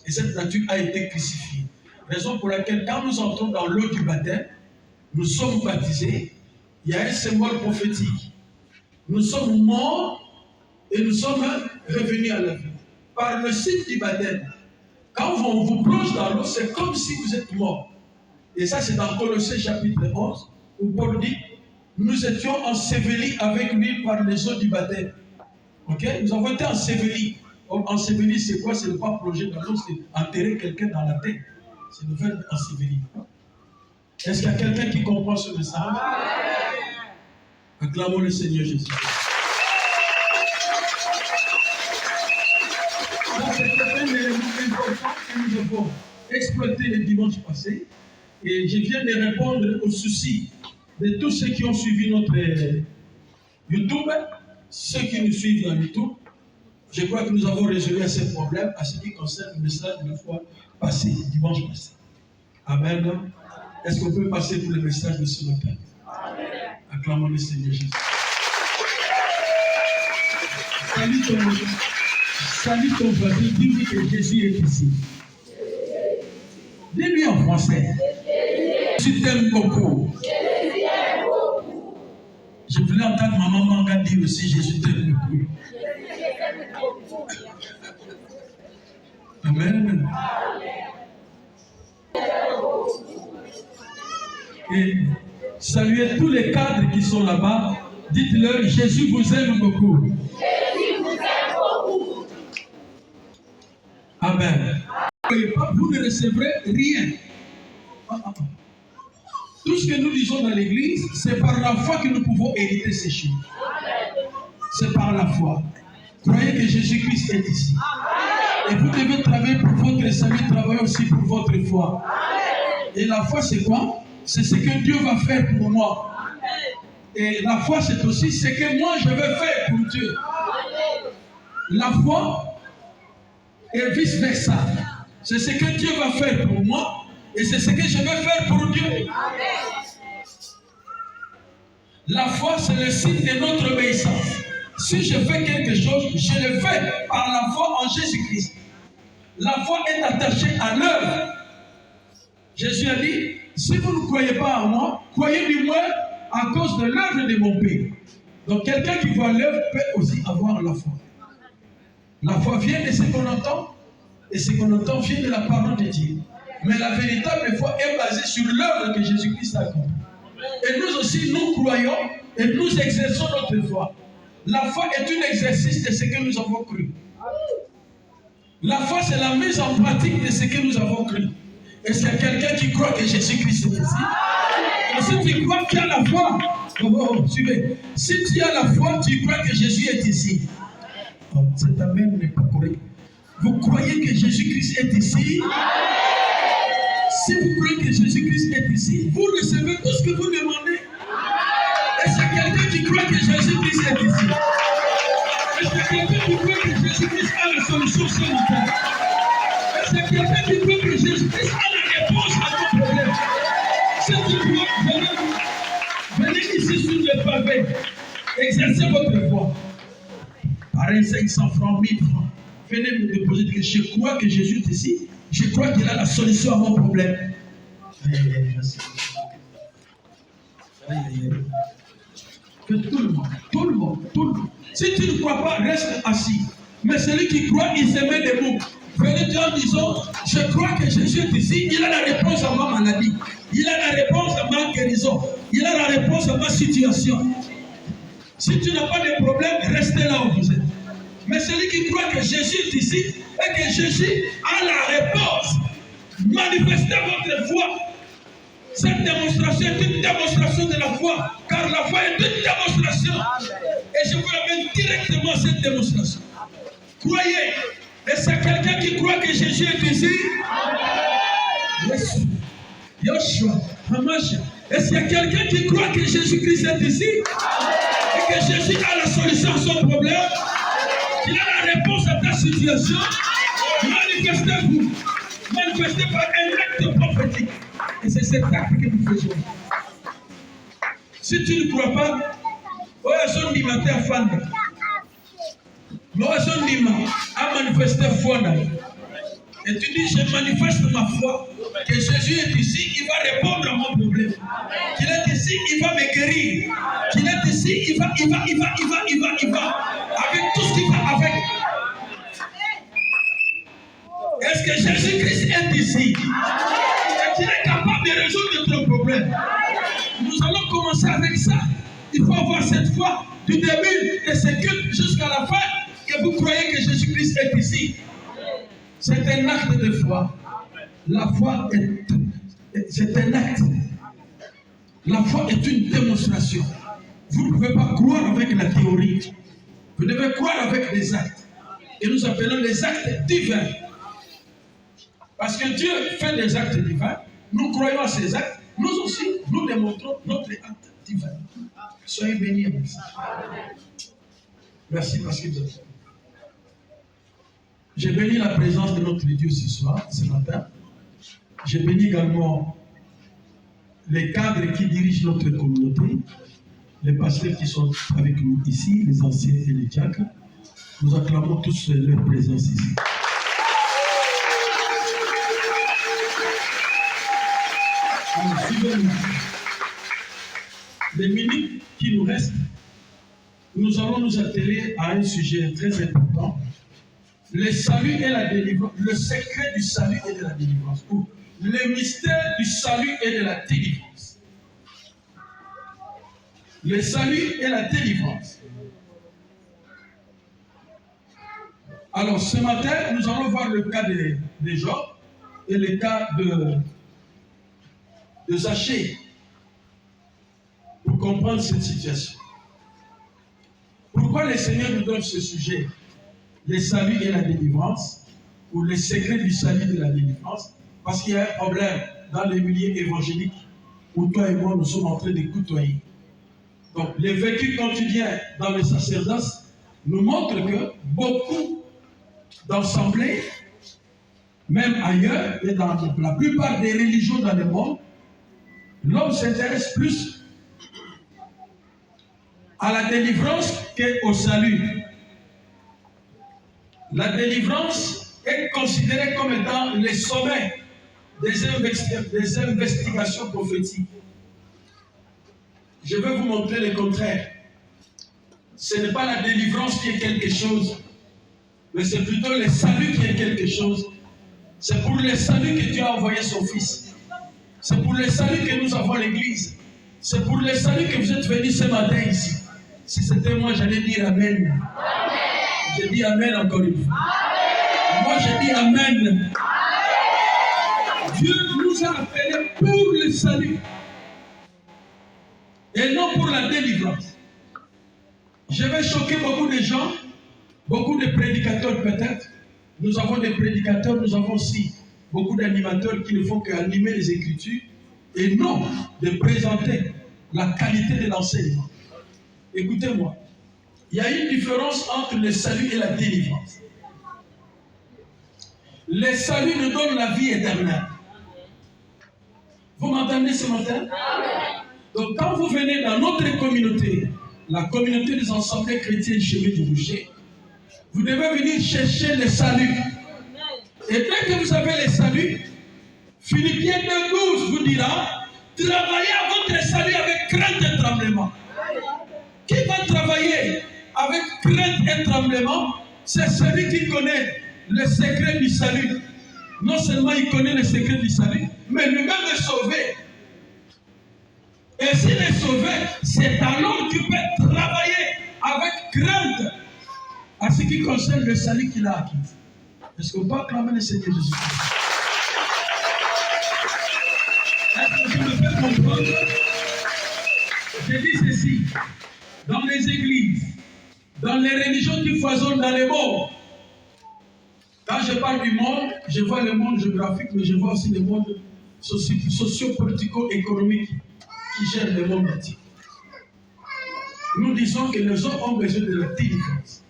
Et cette nature a été crucifiée. Raison pour laquelle, quand nous entrons dans l'eau du baptême, nous sommes baptisés, il y a un symbole prophétique. Nous sommes morts et nous sommes revenus à la vie. Par le signe du baptême, quand on vous plonge dans l'eau, c'est comme si vous êtes mort. Et ça, c'est dans Colossiens chapitre 11, où Paul dit, nous étions ensevelis avec lui par les eaux du baptême. Ok? Nous avons été ensevelis. Ensevelis, c'est quoi? C'est ne pas plonger dans l'eau, c'est enterrer quelqu'un dans la terre. C'est le verbe ensevelis. Est-ce qu'il y a quelqu'un qui comprend ce message? Acclamons le Seigneur Jésus. Ça, c'est un élément important que nous avons exploité le dimanche passé. Et je viens de répondre aux soucis de tous ceux qui ont suivi notre YouTube, ceux qui nous suivent dans YouTube. Je crois que nous avons résolu à ces problèmes à ce qui concerne le message de la fois passée, dimanche passé. Amen. Est-ce qu'on peut passer pour le message de ce matin? Acclamons le Seigneur Jésus. Salut ton voisin, dis-lui que Jésus est ici. Dis-lui en français. Je t'aime beaucoup. Je voulais entendre ma maman dire aussi Jésus t'aime beaucoup. Amen. Et saluez tous les cadres qui sont là-bas. Dites-leur, Jésus vous aime beaucoup. Jésus vous aime beaucoup. Amen. Vous ne recevrez rien. Tout ce que nous disons dans l'église, c'est par la foi que nous pouvons hériter ces choses. C'est par la foi. Croyez que Jésus-Christ est ici. Et vous devez travailler pour votre salut, travailler aussi pour votre foi. Et la foi, c'est quoi? C'est ce que Dieu va faire pour moi. Et la foi, c'est aussi ce que moi, je vais faire pour Dieu. La foi et vice-versa. C'est ce que Dieu va faire pour moi et c'est ce que je vais faire pour Dieu. La foi, c'est le signe de notre obéissance. Si je fais quelque chose, je le fais par la foi en Jésus-Christ. La foi est attachée à l'œuvre. Jésus a dit, si vous ne croyez pas en moi, croyez du moins à cause de l'œuvre de mon Père. Donc quelqu'un qui voit l'œuvre peut aussi avoir la foi. La foi vient de ce qu'on entend, et ce qu'on entend vient de la parole de Dieu. Mais la véritable foi est basée sur l'œuvre que Jésus-Christ a accomplie. Et nous aussi, nous croyons et nous exerçons notre foi. La foi est un exercice de ce que nous avons cru. La foi, c'est la mise en pratique de ce que nous avons cru. Et c'est quelqu'un qui croit que Jésus-Christ est ici. Et si tu crois qu'il y a la foi, suivez. Si tu as la foi, tu crois que Jésus est ici. Oh, cet amen n'est pas correct. Vous croyez que Jésus-Christ est ici? Si vous croyez que Jésus-Christ est ici, vous recevez tout ce que vous demandez. Et c'est quelqu'un qui croit que Jésus-Christ est ici. Et c'est quelqu'un qui croit que Jésus-Christ a la solution sanitaire. Et c'est quelqu'un qui croit que Jésus-Christ a la réponse à nos problèmes. Si tu crois, venez ici sur le pavé. Exercez votre foi. Pareil, 500 francs, 1000 francs. Venez me déposer que je crois que Jésus est ici. Je crois qu'il a la solution à mon problème. Que tout le monde. Si tu ne crois pas, reste assis. Mais celui qui croit, il se met debout. Venez dire en disant, je crois que Jésus est ici, il a la réponse à ma maladie. Il a la réponse à ma guérison. Il a la réponse à ma situation. Si tu n'as pas de problème, restez là où vous êtes. Mais celui qui croit que Jésus est ici et que Jésus a la réponse, manifestez votre foi. Cette démonstration est une démonstration de la foi, car la foi est une démonstration. Et je vous amène directement à cette démonstration. Croyez. Et c'est quelqu'un qui croit que Jésus est ici. Yes. Yoshua, Hamasha. Est-ce qu'il y a quelqu'un qui croit que Jésus-Christ est ici? Et que Jésus a la solution à son problème? Il a la réponse à ta situation. Manifestez-vous. Manifestez par un acte prophétique. Et c'est cet acte que nous faisons. Si tu ne crois pas, Oyason Nima te afanda. Oyason Nima a manifesté foi. Et tu dis, je manifeste ma foi. Que Jésus est ici, il va répondre à mon problème. Qu'il est ici, il va me guérir. Qu'il est ici, il va. Avec tout ce qu'il va avec. Est-ce que Jésus-Christ est ici? Et qu'il est capable de résoudre notre problème? Nous allons commencer avec ça. Il faut avoir cette foi du début de ce culte jusqu'à la fin. Que vous croyez que Jésus-Christ est ici. C'est un acte de foi. La foi c'est un acte. La foi est une démonstration. Vous ne pouvez pas croire avec la théorie. Vous devez croire avec des actes. Et nous appelons les actes divins. Parce que Dieu fait des actes divins. Nous croyons à ces actes. Nous aussi, nous démontrons notre acte divin. Soyez bénis avec ça. Merci parce que vous êtes. J'ai béni la présence de notre Dieu ce matin. J'ai béni également les cadres qui dirigent notre communauté, les pasteurs qui sont avec nous ici, les anciens et les diacres. Nous acclamons tous leur présence ici. Suivez-nous. Les minutes qui nous restent, nous allons nous atteler à un sujet très important. Le salut et la délivrance, le secret du salut et de la délivrance, ou le mystère du salut et de la délivrance. Le salut et la délivrance. Alors ce matin, nous allons voir le cas de Job et le cas de Zachée pour comprendre cette situation. Pourquoi le Seigneur nous donne ce sujet? Le salut et la délivrance, ou le secret du salut et de la délivrance, parce qu'il y a un problème dans les milieux évangéliques où toi et moi nous sommes en train de côtoyer. Donc, le vécu quotidien dans le sacerdoce nous montre que beaucoup d'assemblées, même ailleurs et dans la plupart des religions dans le monde, l'homme s'intéresse plus à la délivrance qu'au salut. La délivrance est considérée comme étant le sommet des investigations prophétiques. Je vais vous montrer le contraire. ce n'est pas la délivrance qui est quelque chose, mais c'est plutôt le salut qui est quelque chose. C'est pour le salut que Dieu a envoyé son Fils. C'est pour le salut que nous avons l'Église. C'est pour le salut que vous êtes venus ce matin ici. Si c'était moi, j'allais dire Amen. Je dis Amen encore une fois. Moi, je dis Amen. Dieu nous a appelés pour le salut et non pour la délivrance. Je vais choquer beaucoup de gens, beaucoup de prédicateurs peut-être. Nous avons des prédicateurs, nous avons aussi beaucoup d'animateurs qui ne font qu'animer les Écritures et non de présenter la qualité de l'enseignement. Écoutez-moi, il y a une différence entre le salut et la délivrance. Le salut nous donne la vie éternelle. Vous m'entendez ce matin? Donc quand vous venez dans notre communauté, la communauté des assemblées chrétiennes Chemin du Boucher, vous devez venir chercher le salut. Et dès que vous avez le salut, Philippiens 2:12 vous dira, travaillez à votre salut avec crainte et tremblement. Qui va travailler avec crainte et tremblement? C'est celui qui connaît le secret du salut. Non seulement il connaît le secret du salut, mais lui-même est sauvé. Et s'il est sauvé, c'est alors qu'il peut travailler avec crainte à ce qui concerne le salut qu'il a acquis. Est-ce qu'on peut acclamer le Seigneur Jésus? Est-ce que je me fais comprendre? Je dis ceci, dans les églises, dans les religions qui foisonnent dans le monde, quand je parle du monde, je vois le monde géographique, mais je vois aussi le monde socio-politico-économique qui gère le monde entier. Nous disons que les hommes ont besoin de la délivrance.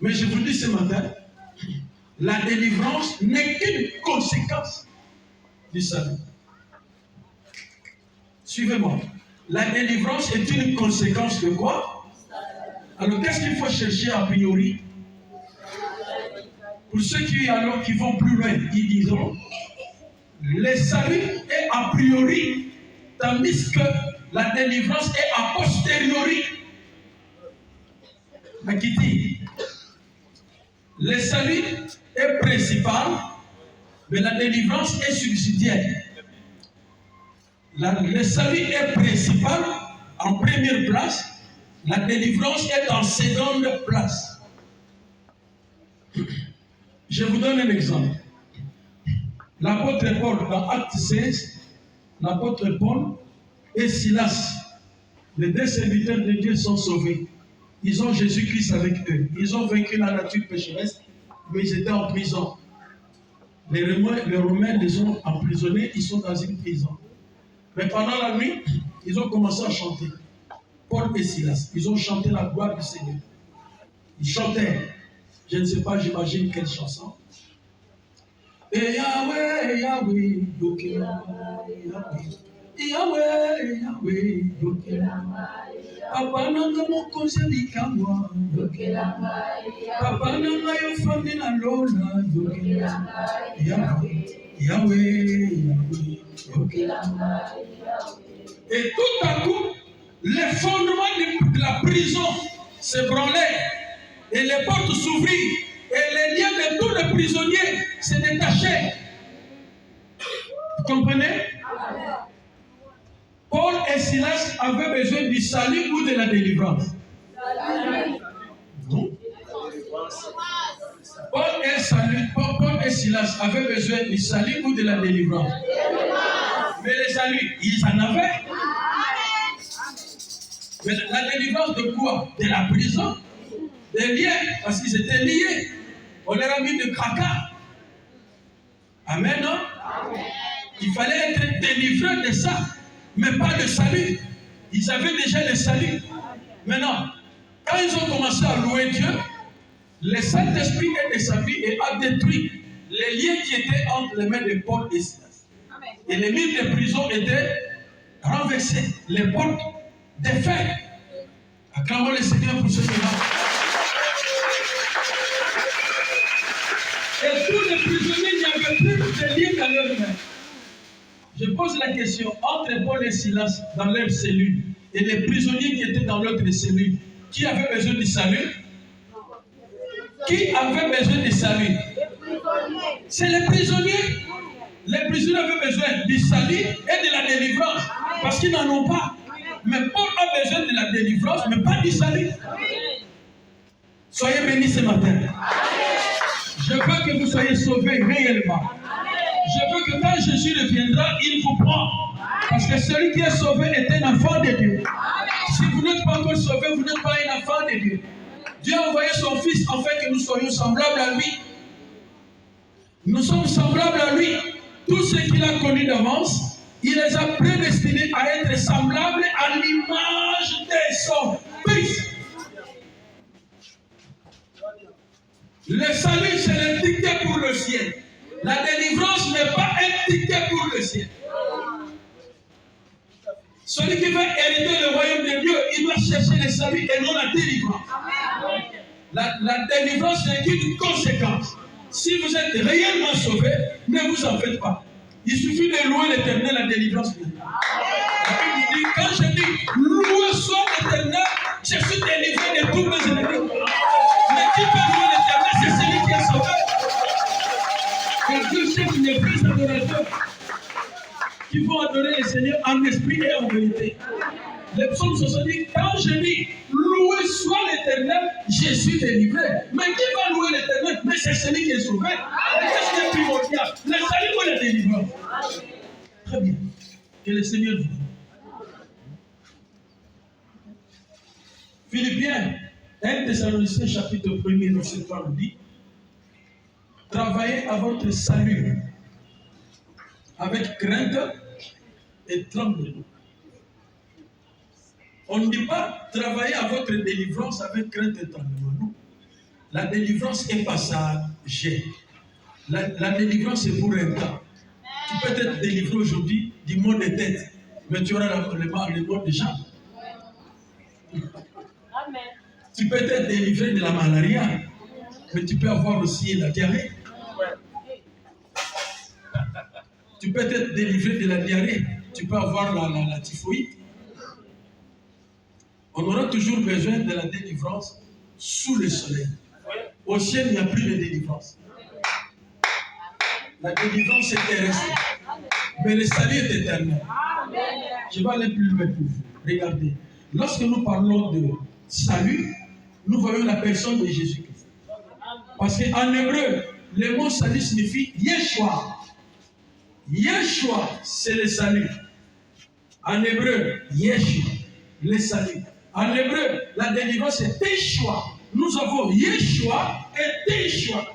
Mais je vous dis ce matin, la délivrance n'est qu'une conséquence du salut. Suivez-moi. La délivrance est une conséquence de quoi? Alors qu'est-ce qu'il faut chercher a priori? Pour ceux qui vont plus loin, ils diront, le salut est a priori, tandis que la délivrance est a posteriori. Makiti. Le salut est principal, mais la délivrance est subsidiaire. Le salut est principal en première place, la délivrance est en seconde place. Je vous donne un exemple. L'apôtre Paul, dans Acte 16, l'apôtre Paul et Silas, les deux serviteurs de Dieu sont sauvés. Ils ont Jésus-Christ avec eux. Ils ont vaincu la nature pécheresse, mais ils étaient en prison. Les Romains les ont emprisonnés, ils sont dans une prison. Mais pendant la nuit, ils ont commencé à chanter. Paul et Silas, ils ont chanté la gloire du Seigneur. Ils chantaient, je ne sais pas, j'imagine quelle chanson. Et Yahweh, Yahweh, Yokela, Yahweh, Yahweh, Yokela. Papa nanga mokonzi likamwa, Yokela. Papa nanga yo fami na lola, Yokela. Yahweh, Yahweh, Yahweh, Yokela. Et tout à coup, les fondements de la prison s'ébranlaient et les portes s'ouvrirent et les liens de tous les prisonniers se détachaient. Vous comprenez? Paul et Silas avaient besoin du salut ou de la délivrance? Non. Paul et Silas avaient besoin du salut ou de la délivrance? Mais le salut, ils en avaient. Mais la délivrance de quoi? De la prison, des liens, parce qu'ils étaient liés. On leur a mis de cracas. Amen, non? Il fallait être délivré de ça, mais pas de salut. Ils avaient déjà le salut. Maintenant, quand ils ont commencé à louer Dieu, le Saint-Esprit est descendu et a détruit les liens qui étaient entre les mains de Paul et Silas. Et les murs de prison étaient renversés, les portes défaites. Acclamons le Seigneur pour ce moment. Et tous les prisonniers n'avaient plus de liens dans leurs mains. Je pose la question, entre Paul et Silas, dans leur cellule, et les prisonniers qui étaient dans l'autre cellule, qui avaient besoin du salut? Qui avait besoin du salut? C'est les prisonniers. Les prisonniers avaient besoin du salut et de la délivrance. Parce qu'ils n'en ont pas. Mais Paul a besoin de la délivrance, mais pas du salut. Soyez bénis ce matin. Je veux que vous soyez sauvés réellement. Je veux que quand Jésus reviendra, il vous prend. Parce que celui qui est sauvé est un enfant de Dieu. Si vous n'êtes pas encore sauvé, vous n'êtes pas un enfant de Dieu. Dieu a envoyé son Fils afin que nous soyons semblables à lui. Nous sommes semblables à lui. Tous ceux qu'il a connus d'avance, il les a prédestinés à être semblables à l'image de son Fils. Le salut, c'est le ticket pour le ciel. La délivrance n'est pas un ticket pour le ciel. Celui qui veut hériter le royaume de Dieu, il doit chercher le salut et non la délivrance. La délivrance n'est qu'une conséquence. Si vous êtes réellement sauvé, ne vous en faites pas. Il suffit de louer l'Éternel, la délivrance. La Bible dit, quand je dis loué soit l'Éternel, je suis délivré de tous mes ennemis. Mais qui peut louer l'Éternel, c'est celui qui est sauvé. Et Dieu cherche une église adorateur qui vont adorer le Seigneur en esprit et en vérité. Le psaume 70, quand je dis loué soit l'Éternel, je suis délivré. Mais qui va louer l'Éternel? Mais c'est celui qui est sauvé. Qu'est-ce qui est primordial? Le salut ou la délivrance? Très bien. Que le Seigneur vous voit. Philippiens 1 Thessaloniciens chapitre 1er verset 3 nous dit: travaillez à votre salut avec crainte et tremblement. On ne dit pas travailler à votre délivrance avec crainte et tremblement. Non. La délivrance est passagère. La délivrance est pour un temps. Tu peux être délivré aujourd'hui du mot de tête, mais tu auras le mot de jambes. Amen. Tu peux être délivré de la malaria, mais tu peux avoir aussi la diarrhée. Tu peux être délivré de la diarrhée, tu peux avoir la typhoïde. On aura toujours besoin de la délivrance sous le soleil. Au ciel, il n'y a plus de délivrance. La délivrance est terrestre, mais le salut est éternel. Je vais aller plus loin pour vous. Regardez, lorsque nous parlons de salut, nous voyons la personne de Jésus-Christ. Parce qu'en hébreu, le mot salut signifie Yeshua. Yeshua, c'est le salut. En hébreu, Yeshua, le salut. En hébreu, la délivrance c'est Teshua. Nous avons Yeshua et Teshua.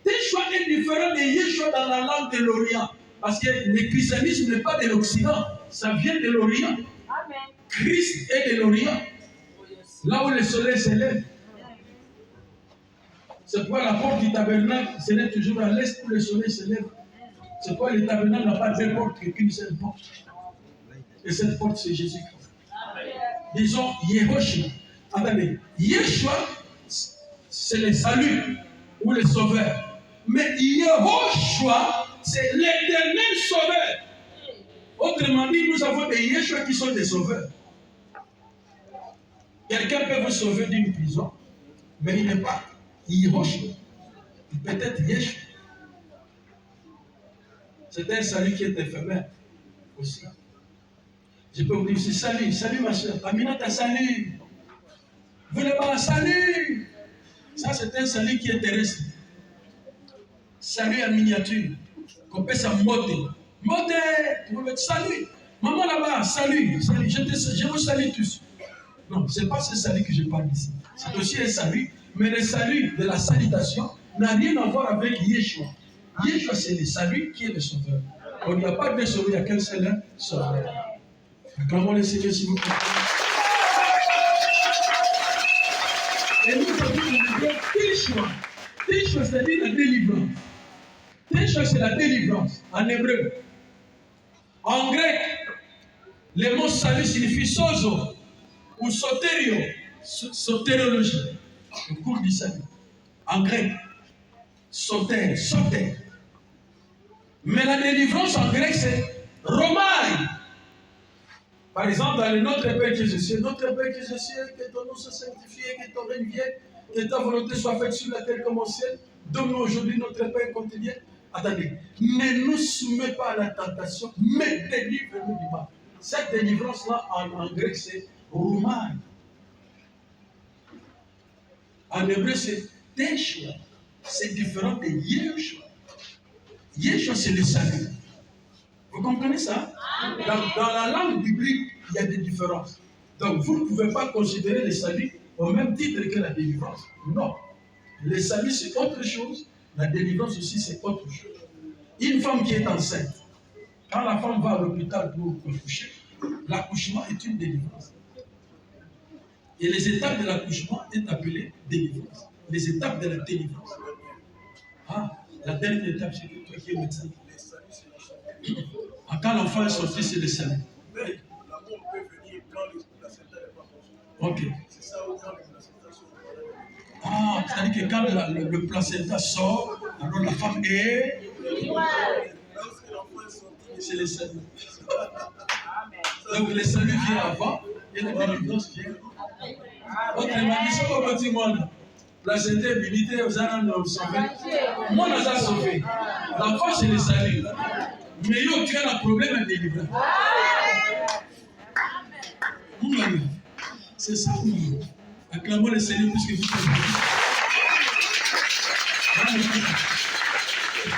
Teshua est différent de Yeshua dans la langue de l'Orient. Parce que le christianisme n'est pas de l'Occident, ça vient de l'Orient. Christ est de l'Orient. Là où le soleil s'élève. C'est pourquoi la porte du tabernacle s'élève toujours à l'est où le soleil s'élève. C'est pourquoi le tabernacle n'a pas deux portes qu'une seule porte. Et cette porte, c'est Jésus-Christ. Disons Yehoshua. Attendez, Yeshua, c'est le salut ou le sauveur. Mais Yehoshua, c'est l'éternel sauveur. Autrement dit, nous avons des Yeshua qui sont des sauveurs. Quelqu'un peut vous sauver d'une prison, mais il n'est pas Yehoshua. Il peut être Yeshua. C'est un salut qui est éphémère aussi. Je peux vous dire, c'est salut, salut ma soeur. Aminata, salut. Vous n'avez pas un salut. Ça, c'est un salut qui est terrestre. Salut en miniature. Qu'on peut s'en moter. Moter, tu veux mettre salut. Maman là-bas, salut. Salut. Je vous salue tous. Non, ce n'est pas ce salut que je parle ici. C'est aussi un salut. Mais le salut de la salutation n'a rien à voir avec Yeshua. Yeshua, c'est le salut qui est le sauveur. On n'y a pas de sauveur, il n'y a qu'un seul sauveur. Acclamons le Seigneur, s'il vous plaît. Et nous avons le mot Teshua. Teshua, c'est-à-dire la délivrance. Teshua, c'est la délivrance en hébreu. En grec, le mot salut signifie sozo ou sotério. Sotériologie. Le cours du salut. En grec, soter, soter. Mais la délivrance en grec, c'est romai. Par exemple, dans le Notre Père qui est aux cieux, Notre Père qui est aux cieux, que ton nom soit sanctifié, que ton règne vienne, que ta volonté soit faite sur la terre comme au ciel. Donne-nous aujourd'hui notre Père quotidien. Attendez, ne nous soumets pas à la tentation, mais délivre-nous du mal. Cette délivrance-là, en grec, c'est roumai. En hébreu, c'est Teshua. C'est différent de Yeshua. Yeshua, c'est le salut. Vous comprenez ça? Dans la langue biblique, il y a des différences. Donc, vous ne pouvez pas considérer le salut au même titre que la délivrance. Non. Le salut, c'est autre chose. La délivrance aussi, c'est autre chose. Une femme qui est enceinte, quand la femme va à l'hôpital pour accoucher, l'accouchement est une délivrance. Et les étapes de l'accouchement est appelée délivrance. Les étapes de la délivrance. Ah, la dernière étape, c'est que toi qui es médecin. Quand l'enfant est sorti, c'est le salut. Mais l'amour peut venir quand le placenta n'est pas conçu. Ok. C'est ça où quand le placenta sort. Ah, c'est-à-dire que quand le placenta sort, alors la femme est... Lorsque l'enfant est sorti, c'est le salut. Donc le salut vient avant et la délivrance vient. Autrement dit, c'est pas petit monde. Placenta est militaire, vous allez sauver. Moi, on a sauvé. L'enfant, c'est le salut. Mais yo, tu as un problème à délivrer. C'est ça, acclamons le Seigneur puisque vous faites. Il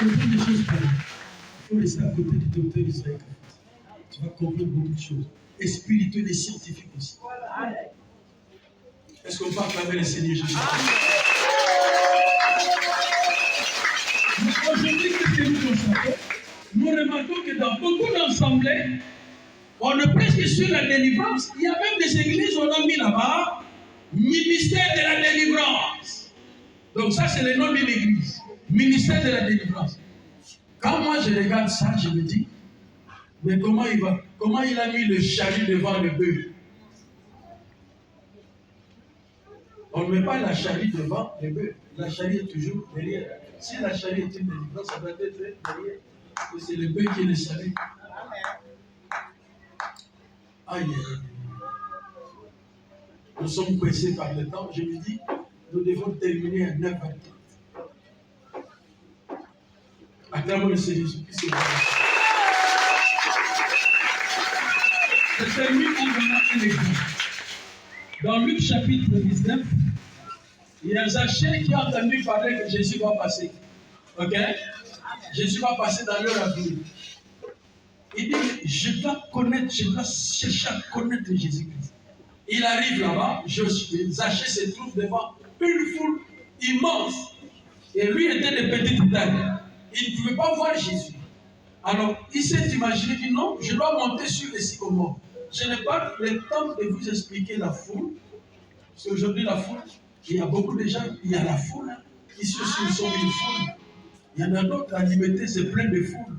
faut rester à côté du docteur Israël. Tu vas comprendre beaucoup de choses. Et spirituel et scientifique aussi. Est-ce qu'on peut acclamer le Seigneur Jésus? Aujourd'hui, qu'est-ce que nous constatons? Nous remarquons que dans beaucoup d'assemblées, on ne prêche que sur la délivrance. Il y a même des églises où on a mis là-bas ministère de la délivrance. Donc ça, c'est le nom de l'église. Ministère de la délivrance. Quand moi je regarde ça, je me dis, mais comment il va? Comment il a mis le chalut devant le bœuf? On ne met pas la charrue devant le bœuf. La charrue est toujours derrière. Si la charrue est une délivrance, ça doit être derrière. Et c'est le bœuf qui est le salut. Aïe, nous sommes pressés par le temps. Je me dis, nous devons terminer à 9h30. Acclamons le Seigneur Jésus-Christ. Je termine en donnant un exemple. Dans Luc chapitre 19, il y a Zachée qui a entendu parler que Jésus va passer. Ok? Jésus va passer dans l'heure à venir. Il dit, je dois connaître, je dois chercher à connaître Jésus-Christ. Il arrive là-bas, Zachée se trouve devant une foule immense. Et lui était de petite taille. Il ne pouvait pas voir Jésus. Alors, il s'est imaginé, il dit non, je dois monter sur les sycomores. Je n'ai pas le temps de vous expliquer la foule. Parce qu'aujourd'hui, la foule, il y a beaucoup de gens, il y a la foule. Hein. Ici aussi, nous sommes une foule. Il y en a d'autres, la liberté, c'est plein de foules.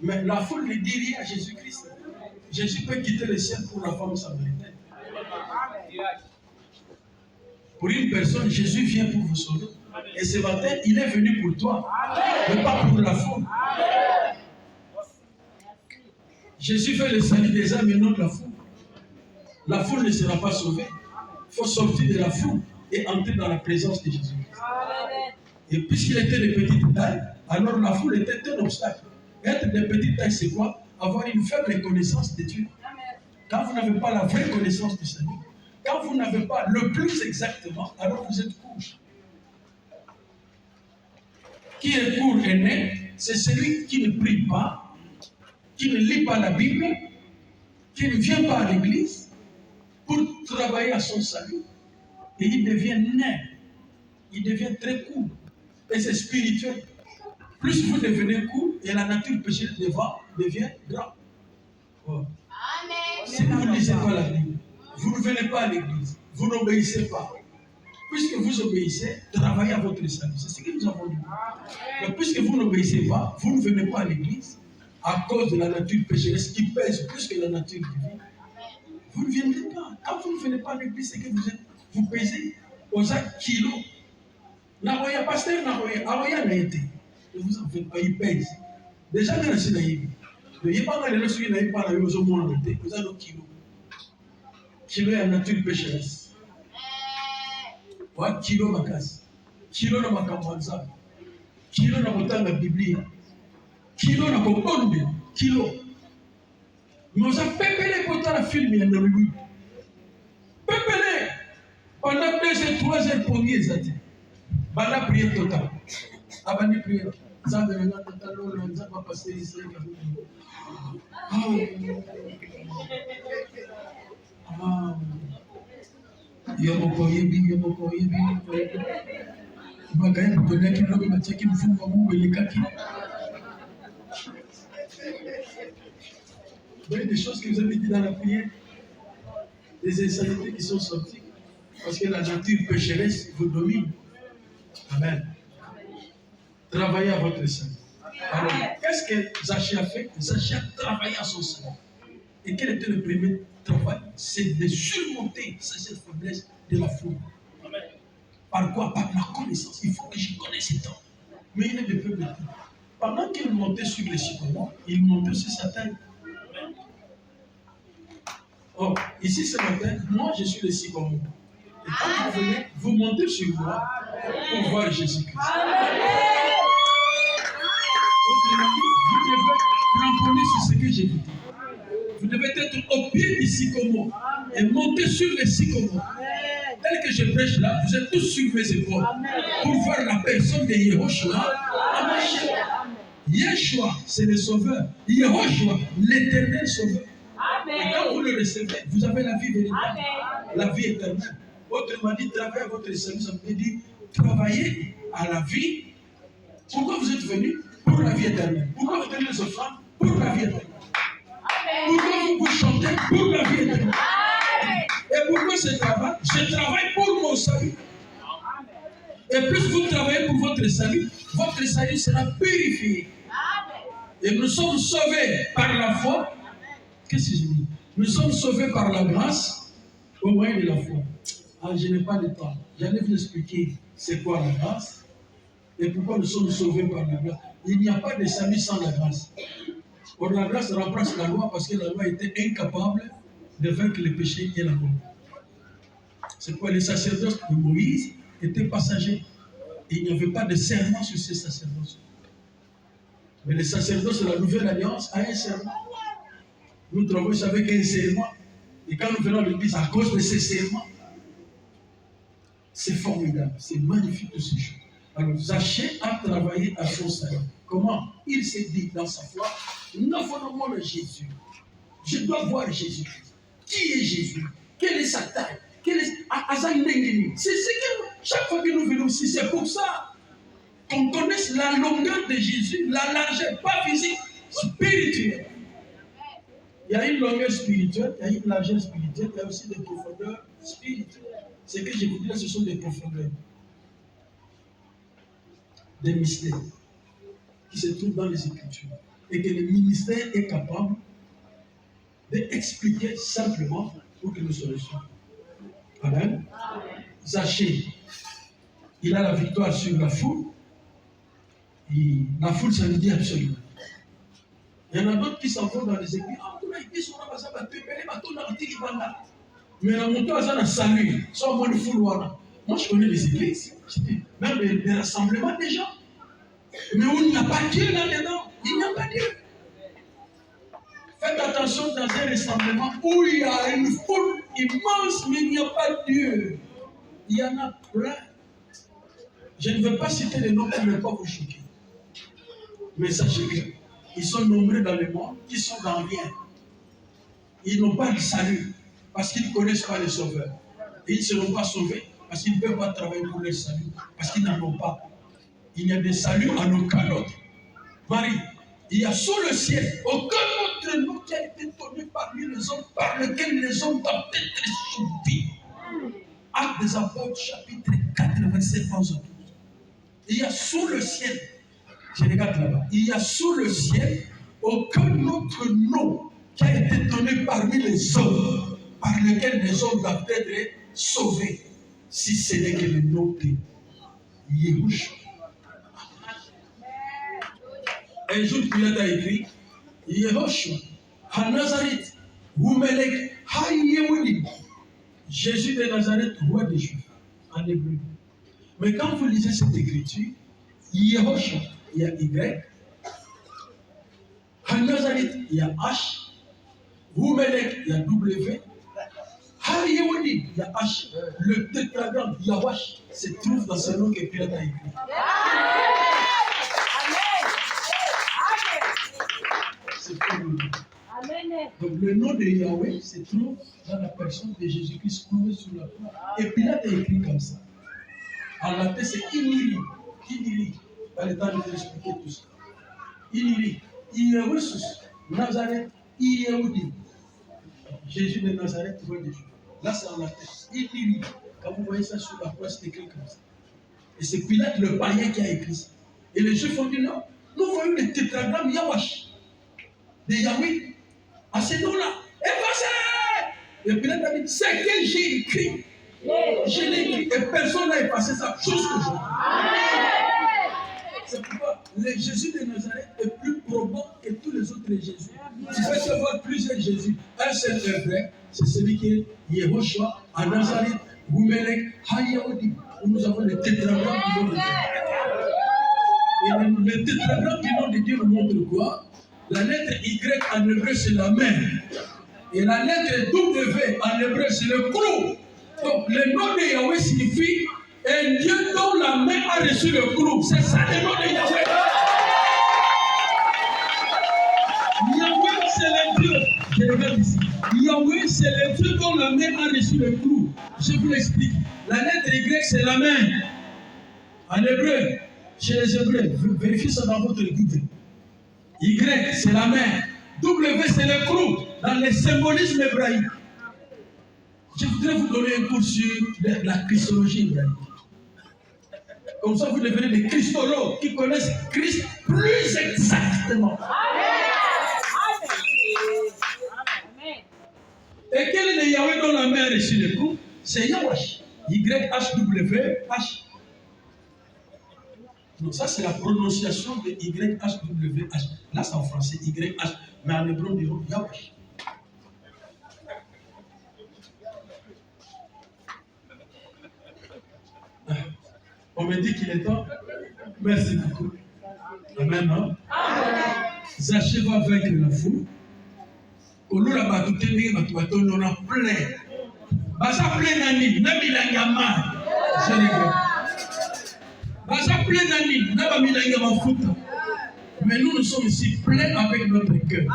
Mais la foule ne dit rien à Jésus-Christ. Jésus peut quitter le ciel pour la femme samaritaine. Pour une personne, Jésus vient pour vous sauver. Et ce matin, il est venu pour toi, mais pas pour la foule. Jésus fait le salut des âmes et non de la foule. La foule ne sera pas sauvée. Il faut sortir de la foule et entrer dans la présence de Jésus-Christ. Et puisqu'il était de petite taille, alors la foule était un obstacle. Être de petite taille, c'est quoi? Avoir une faible connaissance de Dieu. Quand vous n'avez pas la vraie connaissance du Seigneur, quand vous n'avez pas le plus exactement, alors vous êtes court. Qui est court et net, c'est celui qui ne prie pas, qui ne lit pas la Bible, qui ne vient pas à l'église pour travailler à son salut. Et il devient net. Il devient très court. Et c'est spirituel. Plus vous devenez court, et la nature péchée devient grande. Oh. Si vous ne lisez pas la Bible, vous ne venez pas à l'église, vous n'obéissez pas. Puisque vous obéissez, travaillez à votre salut. C'est ce que nous avons dit. Mais puisque vous n'obéissez pas, vous ne venez pas à l'église à cause de la nature pécheresse qui pèse plus que la nature divine. Vous ne viendrez pas. Quand vous ne venez pas à l'église, c'est que vous pesez aux kilos. Naroya, pasteur Naroya, Aroya n'a été. Ne vous en faites pas, il pèse. Déjà, quand c'est naïf. Il n'y a pas de gens qui n'ont pas la maison monde. Vous avez un kilo. Kilo est la nature pécheresse. Ouais, kilo ma casse. Kilo na makamwanza. Kilo na kotanga Biblia. Kilo na kokonde. Kilo. Nous avons pépélé pour la film et le revue. Pépélé. Pendant 2 et 3 heures pour mieux ça. Bala prière totale. Abani prière. Ça de regarder total on ne va pas passer ici. Yomoko yebi. Magaye kutolea kidogo macheki mfungo wa Mungu ilikaki. Vous voyez des choses que vous avez dit dans la prière, des insanités qui sont sorties, parce que la nature pécheresse vous domine. Amen. Travaillez à votre salut. Alors, qu'est-ce que Zaché a fait? Zaché a travaillé à son salut. Et quel était le premier travail? C'est de surmonter cette faiblesse de la foule. Par quoi? Par la connaissance. Il faut que je connaisse cet homme. Mais il est de peuple. Pendant qu'il montait sur les sycomores, il montait sur sa taille. Or, ici ce matin, moi je suis le sycomore. Et quand vous venez, vous montez sur moi pour voir Jésus-Christ. Vous devez cramponner sur ce que j'ai dit. Vous devez être au pied du sycomore et monter sur les sycomores. Tel que je prêche là, vous êtes tous sur mes épaules pour voir la personne de Yehoshua. Yeshua, c'est le sauveur. Yehoshua, l'éternel sauveur. Et quand vous le recevez, vous avez la vie véritable, la vie éternelle. Autrement dit, travaillez à votre salut, ça veut dire travailler à la vie. Pourquoi vous êtes venus? Pour la vie éternelle. Pourquoi vous donnez les offrandes? Pour la vie éternelle. Pourquoi vous chantez? Pour la vie éternelle. Et pourquoi je travaille? Je travaille pour mon salut. Et plus vous travaillez pour votre salut sera purifié. Et nous sommes sauvés par la foi. Qu'est-ce que je dis? Nous sommes sauvés par la grâce au moyen de la foi. Ah, je n'ai pas de temps. J'allais vous expliquer c'est quoi la grâce et pourquoi nous sommes sauvés par la grâce. Il n'y a pas de salut sans la grâce. Or, la grâce remplace la loi parce que la loi était incapable de vaincre le péché et la mort. C'est pourquoi les sacerdoces de Moïse étaient passagers. Et il n'y avait pas de serment sur ces sacerdoces. Mais les sacerdoces de la Nouvelle Alliance a un serment. Nous travaillons avec un serment. Et quand nous venons à l'église, à cause de ces serments, c'est formidable, c'est magnifique tout ces choses. Alors, Zaché a travaillé à son salut. Comment? Il s'est dit dans sa foi, non, moi le Jésus. Je dois voir Jésus. Qui est Jésus? Quelle est sa taille? C'est ce que chaque fois que nous venons ici, c'est pour ça qu'on connaisse la longueur de Jésus, la largeur, pas physique, spirituelle. Il y a une longueur spirituelle, il y a une largeur spirituelle, il y a aussi des profondeurs spirituelles. Ce que je vous dis là, ce sont des profondeurs, des mystères qui se trouvent dans les Écritures. Et que le ministère est capable d'expliquer simplement pour que nous soyons sûrs. Amen. Zaché, il a la victoire sur la foule. Et la foule, ça veut dire absolument. Il y en a d'autres qui s'en vont dans les églises. Ah, on a été sur la base, on a été mais la montée, ça a salué. Sans moi, le foule, moi, je connais les églises. Même les rassemblements des gens. Mais où il n'y a pas Dieu là-dedans. Il n'y a pas Dieu. Faites attention dans un rassemblement où il y a une foule immense, mais il n'y a pas Dieu. Il y en a plein. Je ne veux pas citer les noms pour ne pas vous choquer. Mais sachez qu'ils sont nombreux dans le monde qui sont dans rien. Ils n'ont pas de salut parce qu'ils ne connaissent pas le Sauveur. Et ils ne seront pas sauvés parce qu'ils ne peuvent pas travailler pour le salut, parce qu'ils n'en ont pas. Il n'y a de salut en aucun autre. Marie, il y a sous le ciel aucun autre nom qui a été donné parmi les hommes par lequel les hommes doivent être sauvés. Actes des Apôtres, chapitre 4, verset 11. Il y a sous le ciel, je regarde là-bas, il y a sous le ciel aucun autre nom qui a été donné parmi les hommes par lequel les hommes doivent être sauvés, si ce n'est que le nom de Yehoshua. Un jour, Pilate a écrit, Yehoshua, Nazareth, Humelek, Hayewudi. Jésus de Nazareth, roi des Juifs, en hébreu. Mais quand vous lisez cette écriture, Yehoshua, il y a Y, Nazareth, il y a H, Humelek, il y a W, Hayewudi, il y a H. Le tétragramme Yawash se trouve dans ce nom que Pilate a écrit. C'est pour nous. Donc le nom de Yahweh se trouve dans la personne de Jésus-Christ cloué sur la croix. Et Pilate a écrit comme ça. En latin, c'est Iniri. Iniri. Pas le temps de vous expliquer tout ça. Iniri. Ierusus. Nazareth. Iéhoudi. Jésus de Nazareth, roi des Juifs. Là, c'est en latin. Iniri. Quand vous voyez ça sur la croix, c'est écrit comme ça. Et c'est Pilate, le païen, qui a écrit ça. Et les Juifs ont dit non. Nous voyons le tétragramme Yawash de Yahweh à ce nom-là. Effacé! Et Pilate a dit, c'est que j'ai écrit. Je l'ai écrit et personne n'a effacé ça jusqu'aujourd'hui. C'est pourquoi le Jésus de Nazareth est plus probant que tous les autres Jésus. Tu peux voir plusieurs Jésus. Un seul est vrai, c'est celui qui est Yehoshua, à Nazareth, Humelek, Hayahudi, où nous avons le tétragramme du nom de Dieu. Et le tétragramme du nom de Dieu nous montre quoi? La lettre Y en hébreu, c'est la main. Et la lettre W en hébreu, c'est le clou. Donc, le nom de Yahweh signifie un Dieu dont la main a reçu le clou. C'est ça le nom de Yahweh. Yahweh, c'est le Dieu. Je regarde ici. Yahweh, c'est le Dieu dont la main a reçu le clou. Je vous l'explique. La lettre Y, c'est la main. En hébreu, chez les Hébreux, vérifiez ça dans votre Google. Y, c'est la main. W, c'est le clou. Dans le symbolisme hébraïque. Je voudrais vous donner un cours sur la christologie hébraïque. Comme ça, vous devenez des christologues qui connaissent Christ plus exactement. Et quel est le Yahweh dont la main a reçu le clou? C'est Yawash. Y-H-W-H. Donc ça, c'est la prononciation de Y-H-W-H. Là, c'est en français, Y-H. Mais en hébreu, on dit Yawash. On me dit qu'il est temps. Merci beaucoup. Amen. Hein? Zaché va vaincre la foule. Kolula batutende batubato on a plein. Basa plein nani, nabi la nyama. Je regrette. Basa plein nani, nabi la nyama futa. Mais nous sommes ici pleins avec notre cœur.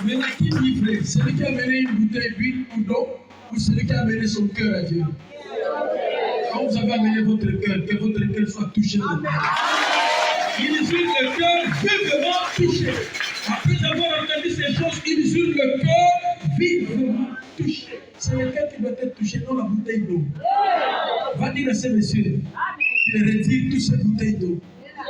Mais qui livre? Celui qui a amené une bouteille d'huile ou d'eau, ou celui qui a amené son cœur à Dieu? Quand vous avez amené votre cœur, que votre cœur soit touché. Il suit le cœur vivement touché. Après avoir entendu ces choses, il suit le cœur vivement touché. C'est le cœur qui doit être touché, non la bouteille d'eau. Va dire à ces messieurs qu'il retire toutes ces bouteilles d'eau.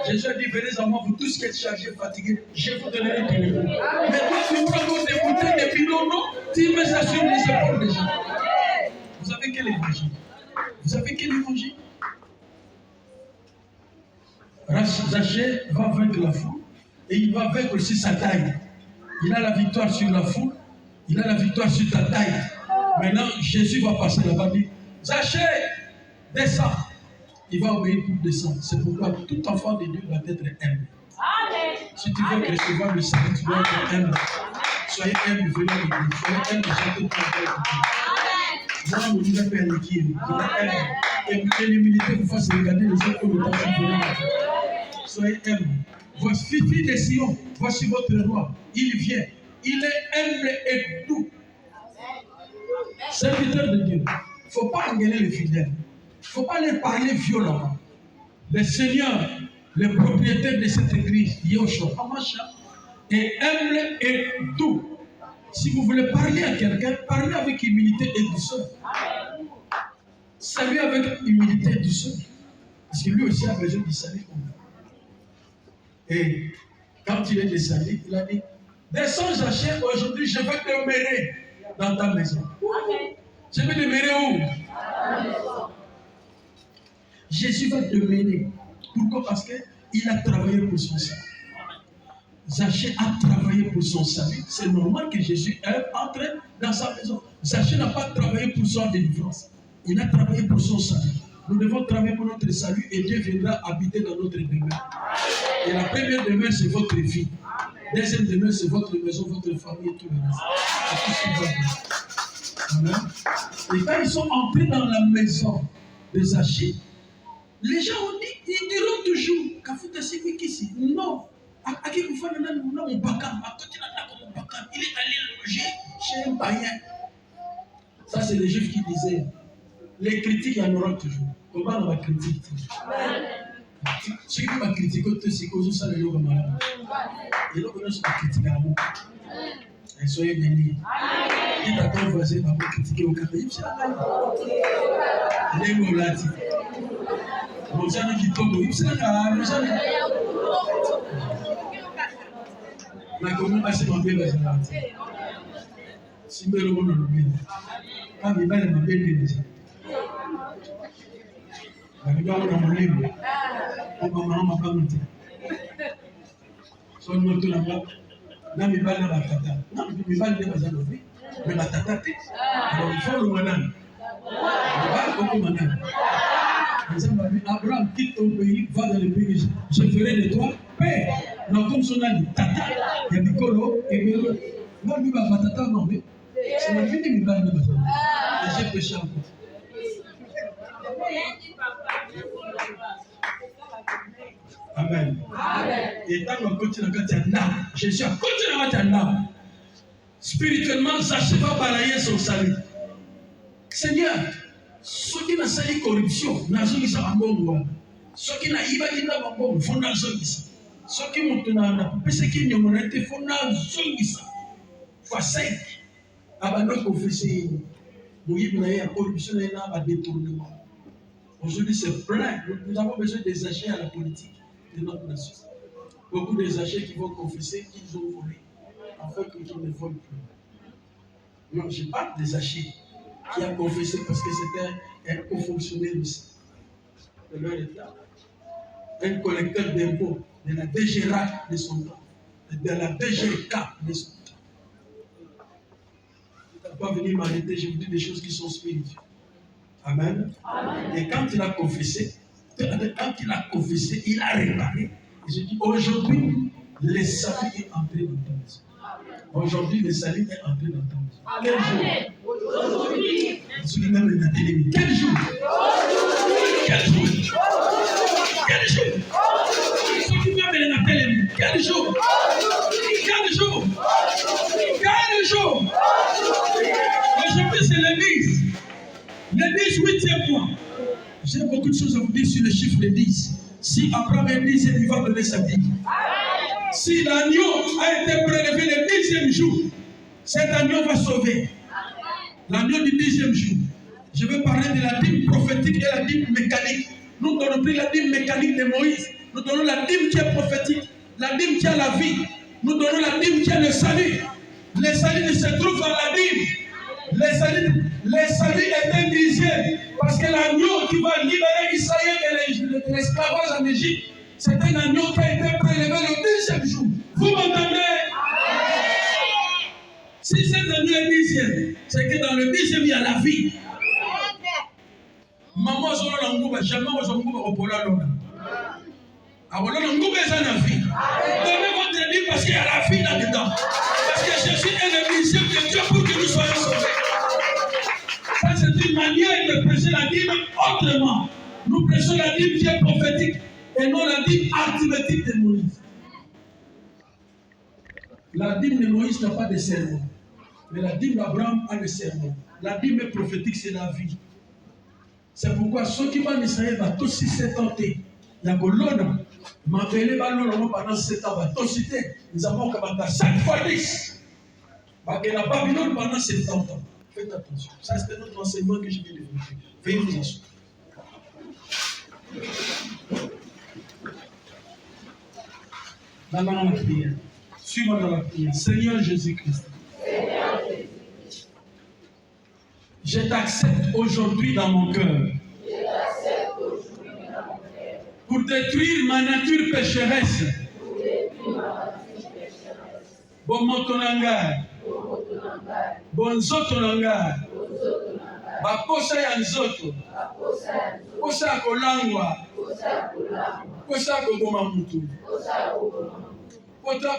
Jésus a dit, venez à moi, vous tous qui êtes chargés, fatigués, je vous donnerai du repos. Mais toi, tu prends des bouteilles et puis non, tu mets ça sur les épaules des gens. Vous savez quel évangile? Vous savez quel évangile? Zaché va vaincre la foule et il va vaincre aussi sa taille. Il a la victoire sur la foule, il a la victoire sur ta taille. Maintenant, Jésus va passer là-bas et dire, Zaché, descends. Il va obéir pour descendre. C'est pourquoi tout enfant de Dieu doit être humble. Si tu veux recevoir le salut, tu dois être humble. Soyez humble, venez à l'église. Soyez humble, chantez pour la moi, mon Dieu, Père, qui est et l'humilité vous fasse regarder les autres comme le temps. Soyez humble. Voici fille de Sion, voici votre roi. Il vient. Il est humble et doux. Serviteur de Dieu. Il ne faut pas engueuler les fidèles. Il ne faut pas les parler violemment. Le Seigneur, le propriétaire de cette église, Yahushua Hamashiach, est humble et doux. Si vous voulez parler à quelqu'un, parlez avec humilité et douceur. Salut avec humilité et douceur. Parce que lui aussi a besoin du salut. Et quand il est descendu, il a dit, descends, Zaché, aujourd'hui je vais te mener dans ta maison. Je vais te mener où? Jésus va te mener. Pourquoi? Parce qu'il a travaillé pour son sang. Zachée a travaillé pour son salut. C'est normal que Jésus entre dans sa maison. Zachée n'a pas travaillé pour son délivrance. Il a travaillé pour son salut. Nous devons travailler pour notre salut et Dieu viendra habiter dans notre demeure. Et la première demeure, c'est votre vie. Deuxième demeure, c'est votre maison, votre famille et tout le reste. Amen. Et quand ils sont entrés dans la maison de Zachée, les gens ont dit, ils diront toujours, Kafuta Simikisi, non. Il est allé loger chez un païen. Ça, c'est les Juifs qui disaient. Les critiques, il y en aura toujours. Comment on va critiquer? Ceux qui vont critiquer, c'est que ça, les gens vont mal. Et donc, on va critiquer à vous. Et soyez bénis. Dites à ton voisin, on va critiquer au café. Il est molati. On s'en est dit, il s'en est na komo basi mabele zalati simbelo bona lobele abi bale mabele nje bali ba na molemo ko mama bamuti so noto na mi bale na batata na mi bale na bazalobi mais batata te alors il faut le manane ba ko manane Abraham quitte ton pays, va dans le pays, je ferai de toi père. Non, comme son ami, tata, il y a Mikolo, et Melo. Moi, lui, ma tata, non, mais c'est ma fille qui me parle de ma tata. Et j'ai péché encore. Amen. Et tant qu'on continue à faire Jésus a continué à faire spirituellement, Zachée va balayer son salut. Seigneur, ceux qui n'ont pas corruption, n'ont pas de ceux qui n'ont pas de font dans ceux qui n'ont pas de ceux qui n'ont pas de font dans fois 5. Abandon confesser. Nous avons corruption et détournement. Aujourd'hui, c'est plein. Nous avons besoin des Zachées à la politique de notre nation. Beaucoup de Zachées qui vont confesser qu'ils ont volé, afin qu'ils ne volent plus. Non, je parle des Zachées qui a confessé parce que c'était un haut fonctionnaire aussi de leur État, un collecteur d'impôts de la DGRA de son temps, de la DGK de son temps. Je ne vais pas venir m'arrêter, je vous dis des choses qui sont spirituelles. Amen. Amen. Et quand il a confessé, il a réparé. Et je dis, aujourd'hui, le salut est entré dans ta maison. Aujourd'hui, le salut est entré dans ta maison. Quel jour? Aujourd'hui. Quel jour? Quel jour? Quel jour? Ceux qui m'appellent la télé, quel jour? Quel jour? Quel jour? Aujourd'hui, c'est le 10. Le 18e mois. J'ai beaucoup de choses à vous dire sur le chiffre de 10. Si Abraham est 10, il va donner sa vie. Si l'agneau a été prélevé le 10e jour, cet agneau va sauver. L'agneau du 10e jour. Je veux parler de la dîme prophétique et la dîme mécanique. Nous ne donnons plus la dîme mécanique de Moïse. Nous donnons la dîme qui est prophétique, la dîme qui a la vie. Nous donnons la dîme qui a le salut. Le salut se trouve dans la dîme. Le salut est un dixième. Parce que l'agneau qui va libérer Israël de l'esclavage en Égypte, c'est un agneau qui a été prélevé le 10e jour. Vous m'entendez? Si cet agneau est 10e, c'est que dans le 10e, il y a la vie. Maman, jamais au Pola Lona. Donnez votre vie parce qu'il y a la vie là-dedans. Parce que Jésus est le 10e de Dieu pour que nous soyons sauvés. Ça, c'est une manière de prêcher la dîme autrement. Nous prêchons la dîme qui est prophétique et non la dîme arithmétique de Moïse. La dîme de Moïse n'a pas de serment. Mais la dîme d'Abraham a le serment. La dîme prophétique, c'est la vie. C'est pourquoi ceux qui vont en Israël vont tous 7 ans. Il y a Golona. M'appelez pendant 7 ans. Nous avons commandé 5 fois 10. La Babylone pendant 70 ans. Faites attention. Ça, c'est notre enseignement que je viens de vous faire. Veuillez vous asseoir. Dans la prière. Suis-moi dans la prière. Seigneur Jésus-Christ. Je t'accepte aujourd'hui dans mon cœur. Pour détruire ma nature pécheresse. bon moto na ngai, bon nzoto na ngai, ba posa ya nzoto, posa ya kolangwa, posa ya koboma mutu,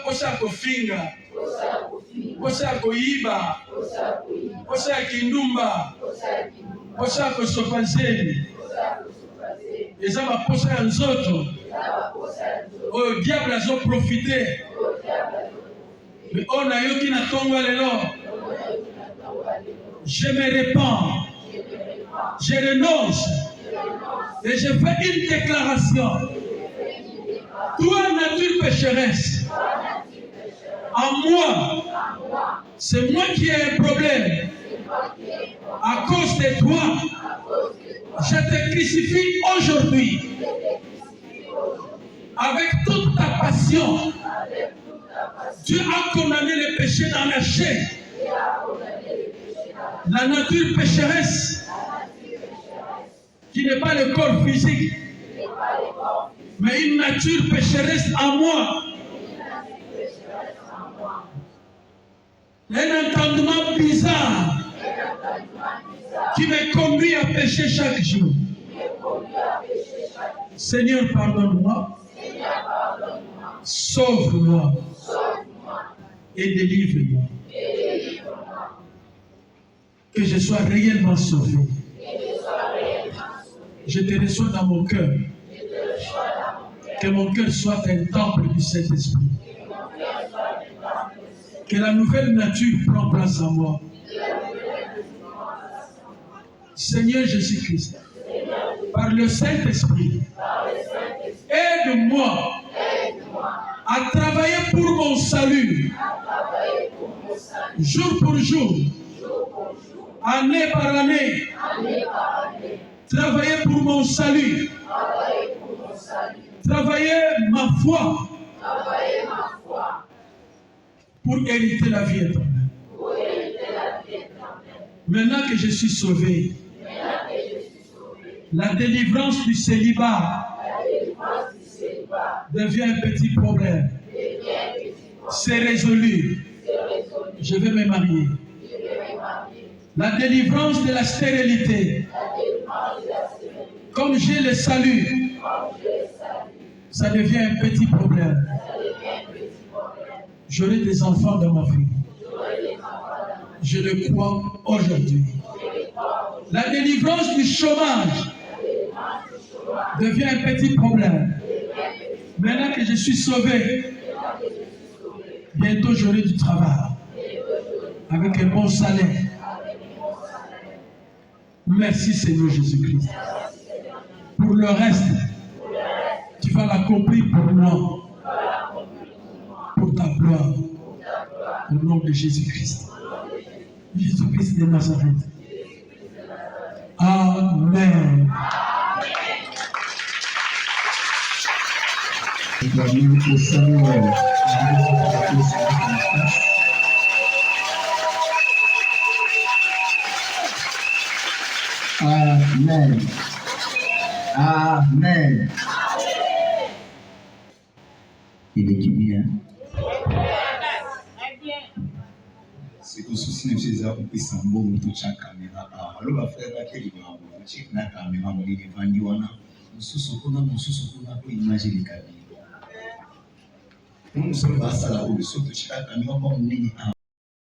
posa ya kofinga, posa ya koyiba, posa ya kindumba, posa ya kosopa nzeli. Eza ba posa ya nzoto oyo diable azo profite. Mais on a yoki na tongo lelo. Je me répands, je renonce et je fais une déclaration. Toi, nature pécheresse, en moi, c'est moi qui ai un problème. À cause de toi, je te crucifie aujourd'hui avec toute ta passion. Dieu a condamné le péché dans la chair. La nature pécheresse, qui n'est pas le corps physique, mais une nature pécheresse en moi. Un entendement bizarre qui me conduit à pécher chaque jour. Seigneur, pardonne-moi, sauve-moi et délivre-moi. Que je sois réellement sauvé. Je te reçois dans mon cœur. Que mon cœur soit un temple du Saint-Esprit. Que la nouvelle nature prenne place en moi. Seigneur Jésus-Christ, par le Saint-Esprit, aide-moi à travailler pour mon salut, jour pour jour, année par année, travailler pour mon salut, travailler ma foi pour hériter la vie éternelle. Maintenant que je suis sauvé, la délivrance du célibat devient un petit problème. C'est résolu. Je vais me marier. La délivrance de la stérilité. Comme j'ai le salut, ça devient un petit problème. J'aurai des enfants dans ma vie. Je le crois aujourd'hui. La délivrance du chômage devient un petit problème. Maintenant que je suis sauvé, bientôt j'aurai du travail avec un bon salaire. Merci Seigneur Jésus-Christ. Pour le reste, tu vas l'accomplir pour moi, pour ta gloire, au nom de Jésus-Christ. Jésus-Christ de Nazareth. Amen. Amen. Amen. Il est bien. C'est au souci de ces hommes qui sont bons pour chaque caméra. Alors, ma frère, qui est là, check la caméra, on est vendu, on a pour imaginer les cabines. Nous sommes à la salle où le saut de chaque caméra, on est